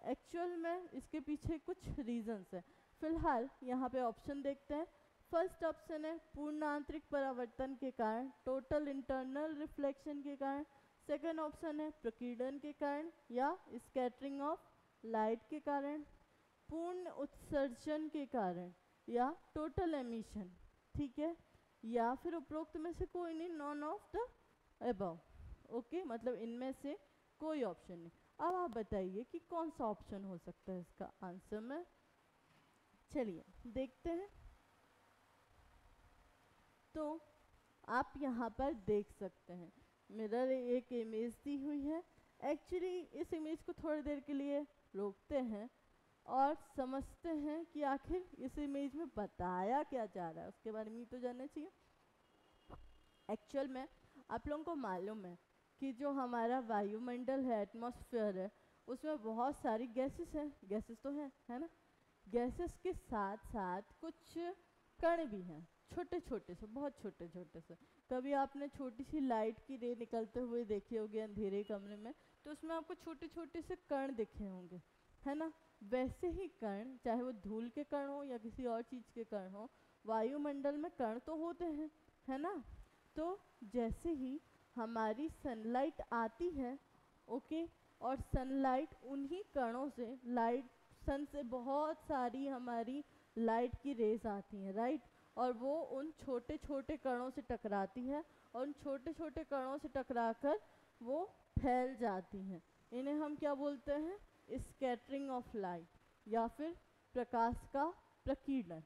एक्चुअल में इसके पीछे कुछ रीजंस है। फिलहाल यहाँ पे ऑप्शन देखते हैं। फर्स्ट ऑप्शन है पूर्ण आंतरिक परावर्तन के कारण, टोटल इंटरनल रिफ्लेक्शन के कारण। सेकंड ऑप्शन है प्रकीर्णन के कारण या स्कैटरिंग ऑफ लाइट के कारण, पूर्ण उत्सर्जन के कारण या टोटल एमिशन। ठीक है, या फिर उपरोक्त में से कोई नहीं, none of the above. Okay, मतलब इनमें से कोई ऑप्शन नहीं। अब आप बताइए कि कौन सा ऑप्शन हो सकता है इसका आंसर में। चलिए देखते हैं। तो आप यहाँ पर देख सकते हैं मिरर एक इमेज दी हुई है। एक्चुअली इस इमेज को थोड़ी देर के लिए रोकते हैं और समझते हैं कि आखिर इस इमेज में बताया क्या जा रहा है, उसके बारे में तो जानना चाहिए। एक्चुअल में आप लोगों को मालूम है कि जो हमारा वायुमंडल है, एटमॉस्फेयर है, उसमें बहुत सारी गैसेस हैं, गैसेस तो हैं, है ना। गैसेस के साथ साथ कुछ कण भी हैं, छोटे छोटे से, बहुत छोटे छोटे से। कभी आपने छोटी सी लाइट की रे निकलते हुए देखी होगी अंधेरे कमरे में, तो उसमें आपको छोटे छोटे से कण दिखे होंगे, है ना। वैसे ही कण, चाहे वो धूल के कण हो या किसी और चीज़ के कण हो, वायुमंडल में कण तो होते हैं, है ना। तो जैसे ही हमारी सनलाइट आती है, ओके, और सनलाइट उन्हीं कणों से, लाइट सन से बहुत सारी हमारी लाइट की रेज आती हैं, राइट, और वो उन छोटे छोटे कणों से टकराती है और उन छोटे छोटे कणों से टकराकर वो फैल जाती हैं। इन्हें हम क्या बोलते हैं? स्कैटरिंग ऑफ लाइट या फिर प्रकाश का प्रकीर्णन।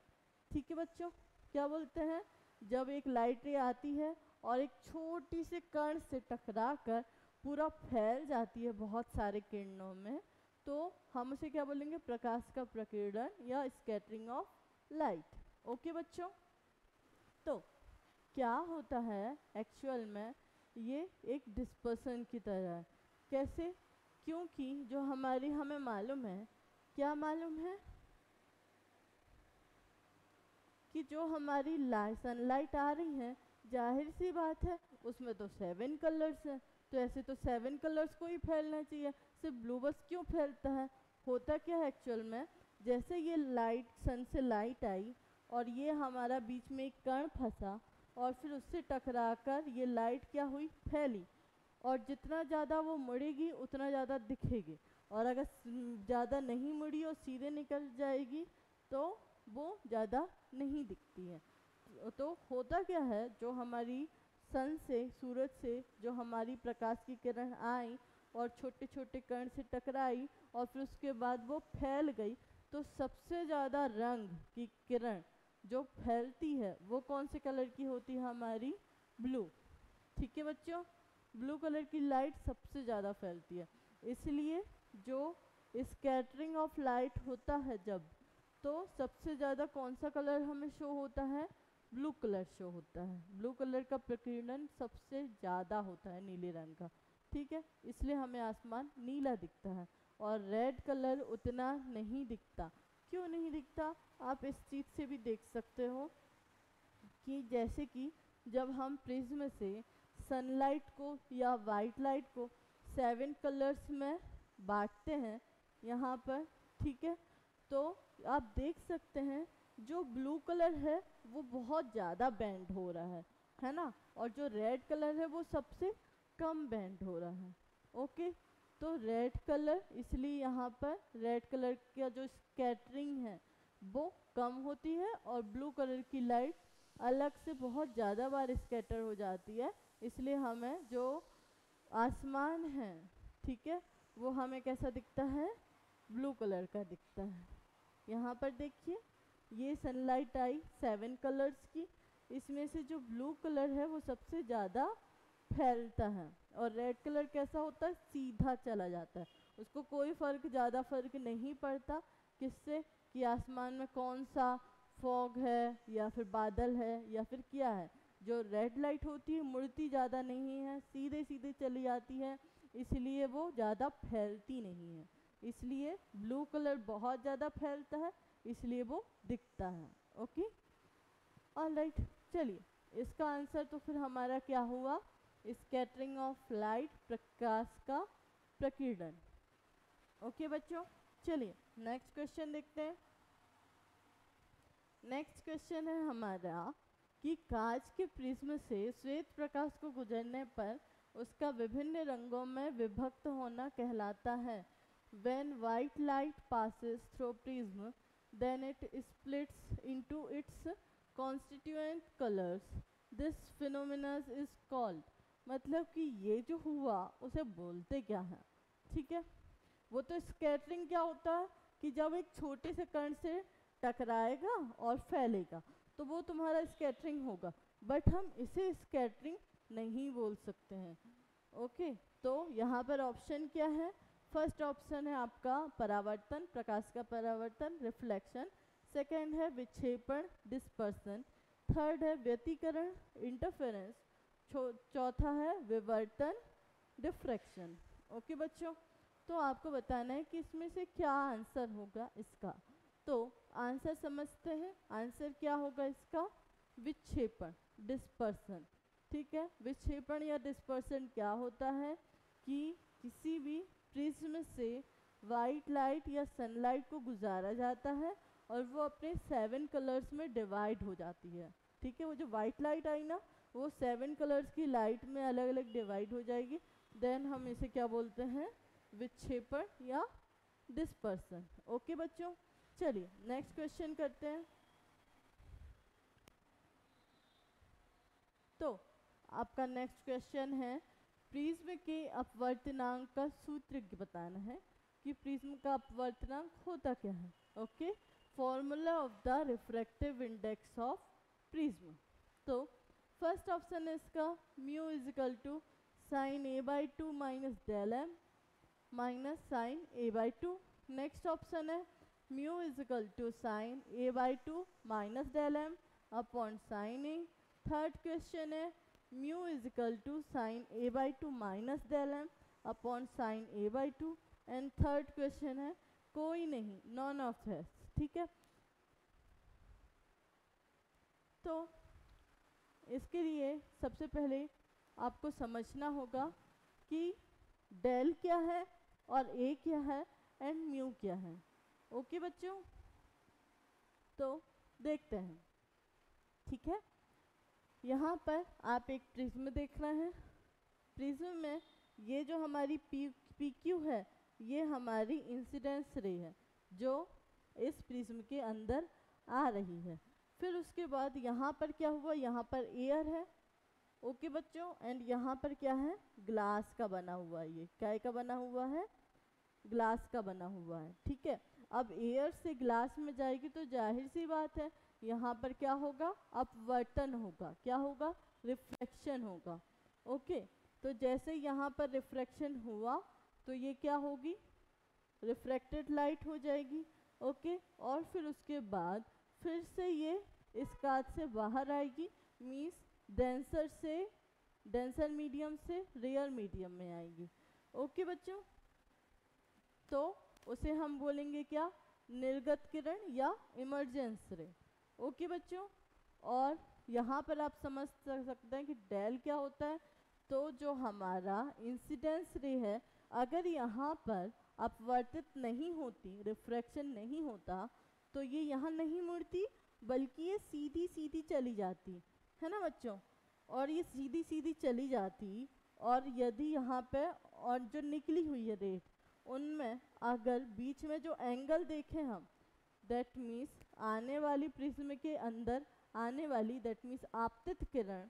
ठीक है बच्चों, क्या बोलते हैं? जब एक लाइट रे आती है और एक छोटी से कण से टकराकर पूरा फैल जाती है बहुत सारे किरणों में, तो हम उसे क्या बोलेंगे? प्रकाश का प्रकीर्णन या स्कैटरिंग ऑफ लाइट। ओके बच्चों, तो क्या होता है एक्चुअल में? ये एक डिस्पर्सन की तरह है। कैसे? क्योंकि जो हमें मालूम है, क्या मालूम है? कि जो हमारी सनलाइट आ रही है, जाहिर सी बात है उसमें तो 7 कलर्स हैं, तो ऐसे तो 7 कलर्स को ही फैलना चाहिए, सिर्फ ब्लू बस क्यों फैलता है? होता क्या है एक्चुअल में, जैसे ये लाइट, सन से लाइट आई और ये हमारा बीच में एक कण फंसा और फिर उससे टकराकर ये लाइट क्या हुई? फैली, और जितना ज़्यादा वो मुड़ेगी उतना ज़्यादा दिखेगी, और अगर ज़्यादा नहीं मुड़ी और सीधे निकल जाएगी तो वो ज़्यादा नहीं दिखती है। तो होता क्या है, जो हमारी सन से, सूरज से जो हमारी प्रकाश की किरण आई और छोटे छोटे कण से टकराई और फिर उसके बाद वो फैल गई, तो सबसे ज़्यादा रंग की किरण जो फैलती है वो कौन से कलर की होती है? हमारी ब्लू। ठीक है बच्चों, ब्लू कलर की लाइट सबसे ज़्यादा फैलती है। इसलिए जो स्कैटरिंग ऑफ लाइट होता है जब, तो सबसे ज़्यादा कौन सा कलर हमें शो होता है? ब्लू कलर शो होता है। ब्लू कलर का प्रकीर्णन सबसे ज़्यादा होता है नीले रंग का। ठीक है, इसलिए हमें आसमान नीला दिखता है और रेड कलर उतना नहीं दिखता। क्यों नहीं दिखता? आप इस चीज़ से भी देख सकते हो कि जैसे कि जब हम प्रिज्म से सनलाइट को या वाइट लाइट को 7 कलर्स में बांटते हैं यहाँ पर, ठीक है, तो आप देख सकते हैं जो ब्लू कलर है वो बहुत ज़्यादा बेंड हो रहा है ना, और जो रेड कलर है वो सबसे कम बेंड हो रहा है। ओके, तो रेड कलर, इसलिए यहाँ पर रेड कलर का जो स्कैटरिंग है वो कम होती है और ब्लू कलर की लाइट अलग से बहुत ज़्यादा बार स्कैटर हो जाती है। इसलिए हमें जो आसमान है, ठीक है, वो हमें कैसा दिखता है? ब्लू कलर का दिखता है। यहाँ पर देखिए, ये सनलाइट आई 7 कलर्स की, इसमें से जो ब्लू कलर है वो सबसे ज़्यादा फैलता है, और रेड कलर कैसा होता है? सीधा चला जाता है, उसको कोई ज़्यादा फर्क नहीं पड़ता किससे, कि आसमान में कौन सा फॉग है या फिर बादल है या फिर क्या है। जो रेड लाइट होती है मुड़ती ज़्यादा नहीं है, सीधे सीधे चली जाती है, इसलिए वो ज़्यादा फैलती नहीं है। इसलिए ब्लू कलर बहुत ज़्यादा फैलता है, इसलिए वो दिखता है। ओके, ऑलराइट, चलिए इसका आंसर तो फिर हमारा क्या हुआ? स्कैटरिंग ऑफ लाइट, प्रकाश का प्रकीर्णन। ओके बच्चों, चलिए नेक्स्ट क्वेश्चन देखते हैं। नेक्स्ट क्वेश्चन है हमारा कि कांच के प्रिज्म से श्वेत प्रकाश को गुजरने पर उसका विभिन्न रंगों में विभक्त होना कहलाता है। When white light passes through prism, then it splits into its constituent colors. This phenomenon is called, मतलब कि ये जो हुआ उसे बोलते क्या है? ठीक है, वो तो स्कैटरिंग क्या होता है कि जब एक छोटे से कण से टकराएगा और फैलेगा तो वो तुम्हारा स्कैटरिंग होगा, बट हम इसे स्कैटरिंग नहीं बोल सकते हैं। ओके, तो यहाँ पर ऑप्शन क्या है? फर्स्ट ऑप्शन है आपका परावर्तन, प्रकाश का परावर्तन, रिफ्लेक्शन। सेकंड है विक्षेपण, डिस्पर्सन। थर्ड है व्यतिकरण, इंटरफेरेंस। चौथा है विवर्तन, डिफ्रैक्शन। ओके बच्चों, तो आपको बताना है कि इसमें से क्या आंसर होगा इसका। तो आंसर समझते हैं। आंसर क्या होगा इसका? विक्षेपण, डिस्पर्सन। ठीक है, विक्षेपण या डिस्पर्सन क्या होता है कि किसी भी प्रिज्म से वाइट लाइट या सनलाइट को गुजारा जाता है और वो अपने 7 कलर्स में डिवाइड हो जाती है। ठीक है, वो जो वाइट लाइट आई ना वो 7 कलर्स की लाइट में अलग अलग डिवाइड हो जाएगी, देन हम इसे क्या बोलते हैं, विक्षेपण या डिस्पर्सन। ओके बच्चों, चलिए नेक्स्ट क्वेश्चन करते हैं। तो आपका नेक्स्ट क्वेश्चन है, प्रिज्म के अपवर्तनांक का सूत्र बताना है कि प्रिज्म का अपवर्तनांक होता क्या है। Okay, formula of the refractive index of prism. तो फर्स्ट ऑप्शन है इसका mu is equal to sine A by two minus del M minus sine A by two. Next option है mu is equal to sine A by two minus del M upon sine A. Third question है mu is equal to sine A by two minus del M upon sine A by two. And third question है कोई नहीं, non of this. ठीक है, तो इसके लिए सबसे पहले आपको समझना होगा कि डेल क्या है और ए क्या है एंड म्यू क्या है। ओके बच्चों, तो देखते हैं। ठीक है, यहाँ पर आप एक प्रिज्म देख रहे हैं। प्रिज्म में ये जो हमारी पी क्यू है, ये हमारी इंसिडेंस रे है जो इस प्रिज्म के अंदर आ रही है। फिर उसके बाद यहाँ पर क्या हुआ, यहाँ पर एयर है। ओके बच्चों, एंड यहाँ पर क्या है, ग्लास का बना हुआ है। ये क्या का बना हुआ है, ग्लास का बना हुआ है। ठीक है, अब एयर से ग्लास में जाएगी तो जाहिर सी बात है यहाँ पर क्या होगा, अपवर्तन होगा। क्या होगा, रिफ्लेक्शन होगा। ओके, तो जैसे यहाँ पर रिफ्रैक्शन हुआ तो ये क्या होगी, रिफ्रैक्टेड लाइट हो जाएगी। ओके, और फिर उसके बाद फिर से ये इस कांच से बाहर आएगी, मीन्स डेंसर मीडियम से रेयर मीडियम में आएगी। ओके बच्चों, तो उसे हम बोलेंगे क्या, निर्गत किरण या इमर्जेंस रे। ओके बच्चों, और यहाँ पर आप समझ सकते हैं कि डेल क्या होता है। तो जो हमारा इंसिडेंस रे है, अगर यहाँ पर अपवर्तित नहीं होती, रिफ्रैक्शन नहीं होता, तो ये यहाँ नहीं मुड़ती बल्कि ये सीधी सीधी चली जाती है ना बच्चों। और ये सीधी सीधी चली जाती, और यदि यहाँ पे और जो निकली हुई है रेट, उनमें अगर बीच में जो एंगल देखें हम, दैट मीन्स आने वाली प्रिज्म के अंदर आने वाली, दैट मीन्स आपतित किरण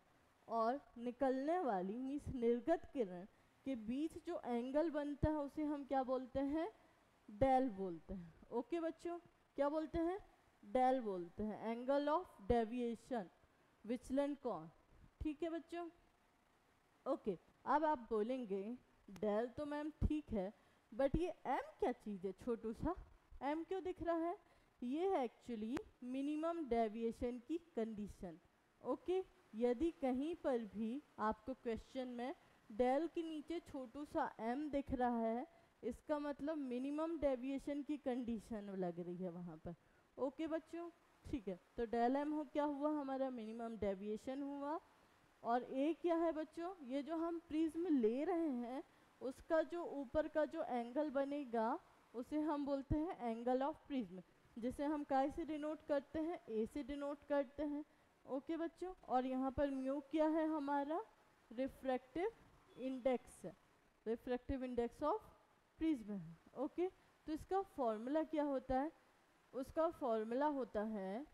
और निकलने वाली मीन्स निर्गत किरण के बीच जो एंगल बनता है उसे हम क्या बोलते हैं, डेल बोलते हैं। ओके बच्चों, क्या बोलते हैं, डेल बोलते हैं, एंगल ऑफ डेविएशन, विचलन कोण। ठीक है बच्चों, ओके। अब आप बोलेंगे डेल तो मैम ठीक है, बट ये एम क्या चीज़ है, छोटू सा एम क्यों दिख रहा है। ये है एक्चुअली मिनिमम डेविएशन की कंडीशन। ओके, यदि कहीं पर भी आपको क्वेश्चन में डेल के नीचे छोटू सा एम दिख रहा है, इसका मतलब मिनिमम डेविएशन की कंडीशन लग रही है वहाँ पर। ओके बच्चों, ठीक है, तो डेल एम हो क्या हुआ, हमारा मिनिमम डेविएशन हुआ। और ए क्या है बच्चों, ये जो हम प्रिज्म ले रहे हैं उसका जो ऊपर का जो एंगल बनेगा उसे हम बोलते हैं एंगल ऑफ प्रिज्म, जिसे हम काय से डिनोट करते हैं, ए से डिनोट करते हैं। ओके बच्चों, और यहाँ पर म्यू क्या है, हमारा रिफ्रैक्टिव इंडेक्स है, रिफ्रैक्टिव इंडेक्स ऑफ प्रिज्म है। ओके, तो इसका फॉर्मूला क्या होता है, उसका फॉर्मूला होता है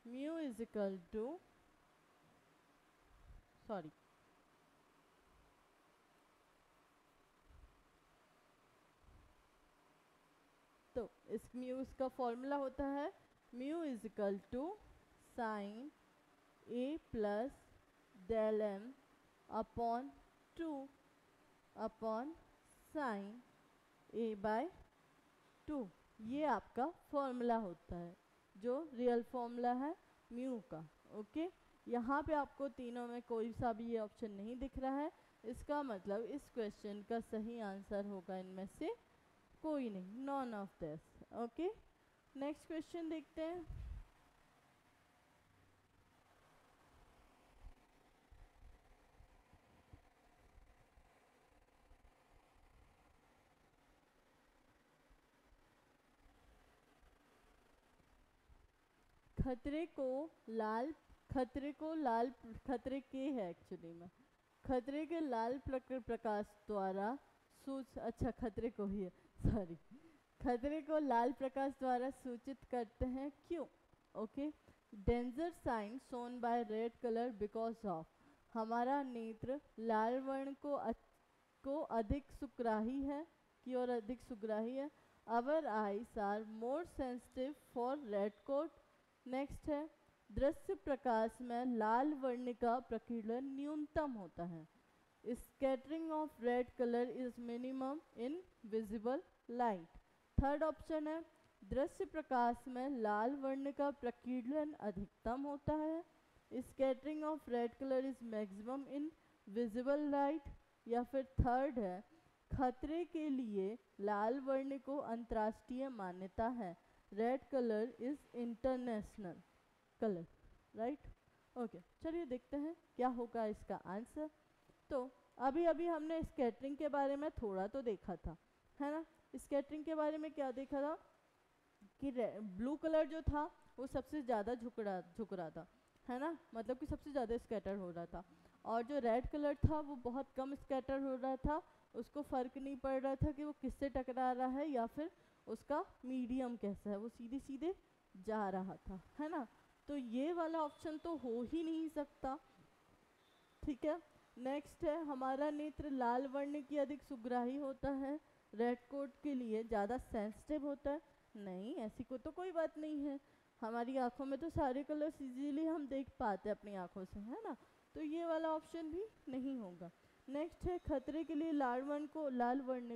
mu is equal to, sorry, तो इस म्यू इसका फॉर्मूला होता है mu is equal to sine A plus del M upon 2 upon sine A by 2। ये आपका फॉर्मूला होता है जो रियल फॉर्मूला है म्यू का। ओके, यहाँ पे आपको तीनों में कोई सा भी ये ऑप्शन नहीं दिख रहा है, इसका मतलब इस क्वेश्चन का सही आंसर होगा इनमें से कोई नहीं, non of this. Okay, next question देखते हैं। खतरे के है एक्चुअली में, खतरे के लाल प्रकाश द्वारा खतरे को ही है, सॉरी, खतरे को लाल प्रकाश द्वारा सूचित करते हैं, क्यों? Okay, danger sign shown by red colour because of, हमारा नेत्र लाल वर्ण को अधिक सुग्राही है, की ओर अधिक सुग्राही है। Our eyes are more sensitive for red coat. Next है, दृश्य प्रकाश में लाल वर्ण का प्रकीर्णन न्यूनतम होता है। Scattering of red colour is minimum in visible light. Third option है, दृश्य प्रकाश में लाल वर्ण का प्रकीर्णन अधिकतम होता है। Scattering of red colour is maximum in visible light. या फिर थर्ड है, खतरे के लिए लाल वर्ण को अंतर्राष्ट्रीय मान्यता है। Red colour is international colour, right? Okay, चलिए देखते हैं क्या होगा इसका आंसर। तो अभी अभी हमने स्कैटरिंग के बारे में थोड़ा तो देखा था, है ना? स्कैटरिंग के बारे में क्या देखा था कि ब्लू कलर जो था वो सबसे ज़्यादा झुक रहा था, है ना? मतलब कि सबसे ज़्यादा स्कैटर हो रहा था, और जो रेड कलर था वो बहुत कम स्कैटर हो रहा था। उसको फ़र्क नहीं पड़ रहा था कि वो किससे टकरा रहा है या फिर उसका मीडियम कैसा है, वो सीधे सीधे जा रहा था, है ना? तो ये वाला ऑप्शन तो हो ही नहीं सकता, ठीक है? नेक्स्ट है, हमारा नेत्र लाल वर्ण की अधिक सुग्राही होता है, रेड कोट के लिए ज़्यादा सेंसिटिव होता है। नहीं, ऐसी को तो कोई बात नहीं है, हमारी आंखों में तो सारे कलर्स इजीली हम देख पाते हैं अपनी आंखों से, है ना? तो ये वाला ऑप्शन भी नहीं होगा। नेक्स्ट है, खतरे के लिए लाल वर्ण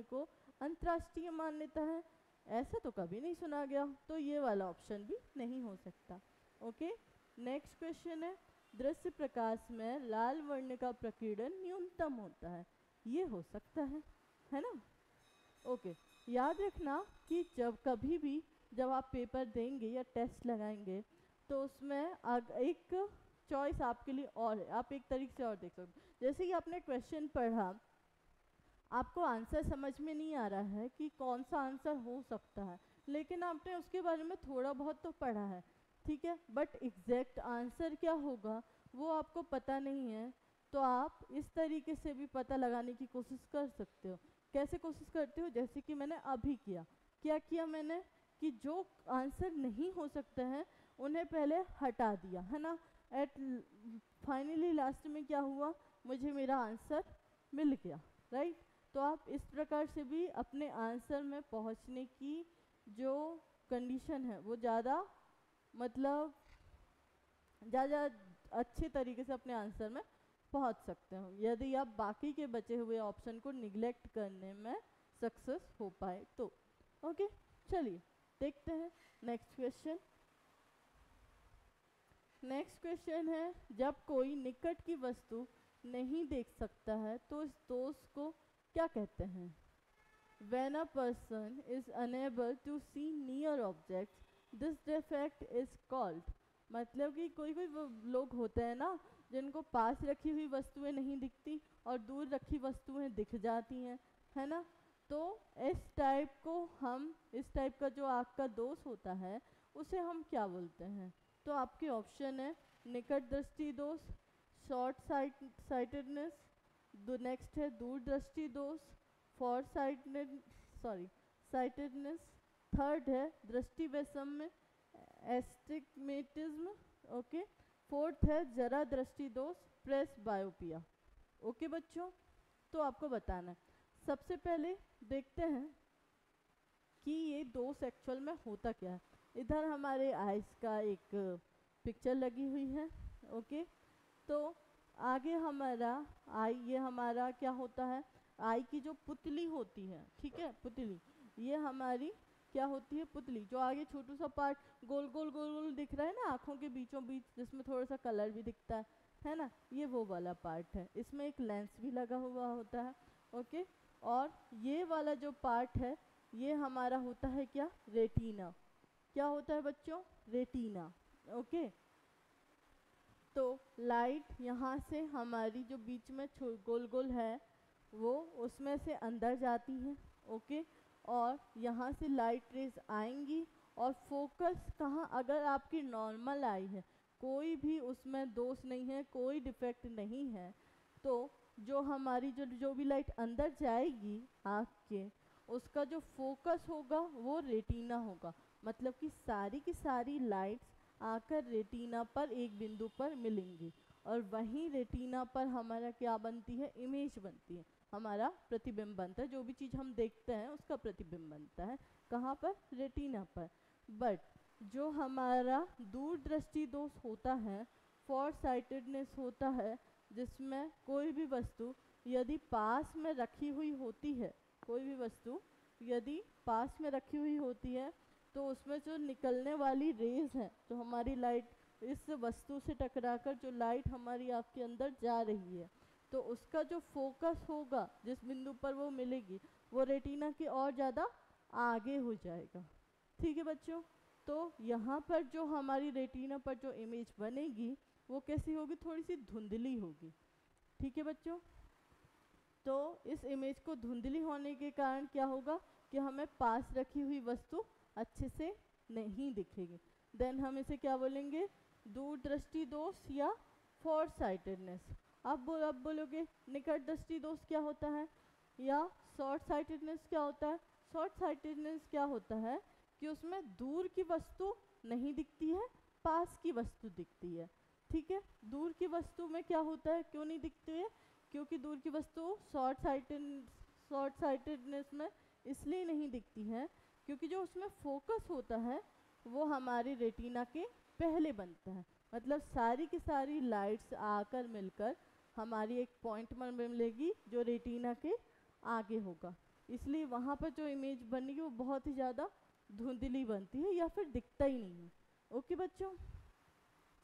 को अंतर्राष्ट्रीय मान्यता है। ऐसा तो कभी नहीं सुना गया, तो ये वाला ऑप्शन भी नहीं हो सकता। ओके, नेक्स्ट क्वेश्चन है, दृश्य प्रकाश में लाल वर्ण का प्रकीर्णन न्यूनतम होता है। ये हो सकता है ना? ओके, याद रखना कि कभी भी जब आप पेपर देंगे या टेस्ट लगाएंगे तो उसमें एक चॉइस आपके लिए और है, आप एक तरीके से और देख सकते हो। जैसे कि आपने क्वेश्चन पढ़ा, आपको आंसर समझ में नहीं आ रहा है कि कौन सा आंसर हो सकता है, लेकिन आपने उसके बारे में थोड़ा बहुत तो पढ़ा है, ठीक है, बट एग्जैक्ट आंसर क्या होगा वो आपको पता नहीं है। तो आप इस तरीके से भी पता लगाने की कोशिश कर सकते हो। कैसे कोशिश करते हो? जैसे कि मैंने अभी क्या किया मैंने कि जो आंसर नहीं हो सकते हैं उन्हें पहले हटा दिया, है ना? फाइनली लास्ट में क्या हुआ, मुझे मेरा आंसर मिल गया, राइट? तो आप इस प्रकार से भी अपने आंसर में पहुंचने की जो कंडीशन है वो ज़्यादा अच्छे तरीके से अपने आंसर में पहुंच सकते हो, यदि आप बाकी के बचे हुए ऑप्शन को निगलेक्ट करने में सक्सेस हो पाए तो। ओके, चलिए देखते हैं नेक्स्ट क्वेश्चन। नेक्स्ट क्वेश्चन है, जब कोई निकट की वस्तु नहीं देख सकता है तो इस दोष को क्या कहते हैं? When a person is unable to see near objects, this defect is called। मतलब कि कोई लोग होते हैं ना जिनको पास रखी हुई वस्तुएं नहीं दिखती और दूर रखी वस्तुएं दिख जाती हैं, है ना? तो इस टाइप का जो आँख का दोष होता है उसे हम क्या बोलते हैं? तो आपके ऑप्शन है निकट दृष्टि दोष, शॉर्ट साइटेडनेस, नेक्स्ट है दूरदृष्टि दोष, साइटेडनेस, थर्ड है दृष्टि वैषम्य, एस्टिग्मेटिज्म, ओके, फोर्थ है जरा दृष्टि दोष, प्रेस बायोपिया। ओके बच्चों, तो आपको बताना है। सबसे पहले देखते हैं कि ये दोष एक्चुअल में होता क्या है। इधर हमारे आइस का एक पिक्चर लगी हुई है, ओके। तो आगे हमारा ये हमारा क्या होता है, आई की जो पुतली होती है, ठीक है, पुतली, ये हमारी क्या होती है, पुतली। जो आगे छोटू सा पार्ट गोल गोल गोल गोल दिख रहा है ना आँखों के बीचों बीच, जिसमें थोड़ा सा कलर भी दिखता है ना, ये वो वाला पार्ट है। इसमें एक लेंस भी लगा हुआ होता है, ओके। और ये वाला जो पार्ट है ये हमारा होता है क्या, रेटिना। क्या होता है बच्चों, रेटिना, ओके। तो लाइट यहाँ से हमारी जो बीच में गोल गोल है वो उसमें से अंदर जाती है, ओके। और यहाँ से लाइट रेज आएंगी और फोकस कहाँ, अगर आपकी नॉर्मल आई है कोई भी उसमें दोष नहीं है, कोई डिफेक्ट नहीं है, तो जो हमारी जो भी लाइट अंदर जाएगी आँख के, उसका जो फोकस होगा वो रेटिना होगा। मतलब कि सारी की सारी लाइट्स आकर रेटिना पर एक बिंदु पर मिलेंगी और वहीं रेटिना पर हमारा क्या बनती है, इमेज बनती है, हमारा प्रतिबिंब बनता है। जो भी चीज़ हम देखते हैं उसका प्रतिबिंब बनता है कहाँ पर, रेटिना पर। बट जो हमारा दूरदृष्टि दोष होता है, फॉर साइटेडनेस होता है, जिसमें कोई भी वस्तु यदि पास में रखी हुई होती है, कोई भी वस्तु यदि पास में रखी हुई होती है, तो उसमें जो निकलने वाली रेज है, जो हमारी लाइट इस वस्तु से टकराकर जो लाइट हमारी आँख के अंदर जा रही है, तो उसका जो फोकस होगा, जिस बिंदु पर वो मिलेगी, वो रेटिना के और ज़्यादा आगे हो जाएगा। ठीक है बच्चों, तो यहाँ पर जो हमारी रेटिना पर जो इमेज बनेगी वो कैसी होगी, थोड़ी सी धुंधली होगी। ठीक है बच्चों, तो इस इमेज को धुंधली होने के कारण क्या होगा कि हमें पास रखी हुई वस्तु अच्छे से नहीं दिखेगी। देन हम इसे क्या बोलेंगे, दूरदृष्टि दोष या फॉर साइटेडनेस। अब बोलोगे निकट दृष्टि दोष क्या होता है या शॉर्ट साइटेडनेस क्या होता है। शॉर्ट साइटेडनेस क्या होता है कि उसमें दूर की वस्तु नहीं दिखती है, पास की वस्तु दिखती है। ठीक है, दूर की वस्तु में क्या होता है, क्यों नहीं दिखती है, क्योंकि दूर की वस्तु शॉर्ट साइटेडनेस में इसलिए नहीं दिखती है क्योंकि जो उसमें फोकस होता है वो हमारी रेटिना के पहले बनता है। मतलब सारी की सारी लाइट्स आकर मिलकर हमारी एक पॉइंट में मिलेगी जो रेटिना के आगे होगा, इसलिए वहाँ पर जो इमेज बनेगी वो बहुत ही ज़्यादा धुंधली बनती है या फिर दिखता ही नहीं है। ओके बच्चों,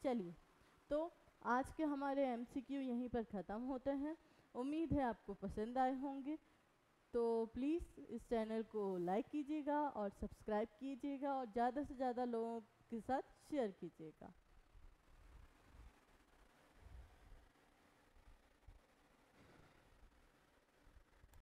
चलिए तो आज के हमारे एमसीक्यू यहीं पर ख़त्म होते हैं। उम्मीद है आपको पसंद आए होंगे, तो प्लीज़ इस चैनल को लाइक कीजिएगा और सब्सक्राइब कीजिएगा और ज़्यादा से ज़्यादा लोगों के साथ शेयर कीजिएगा।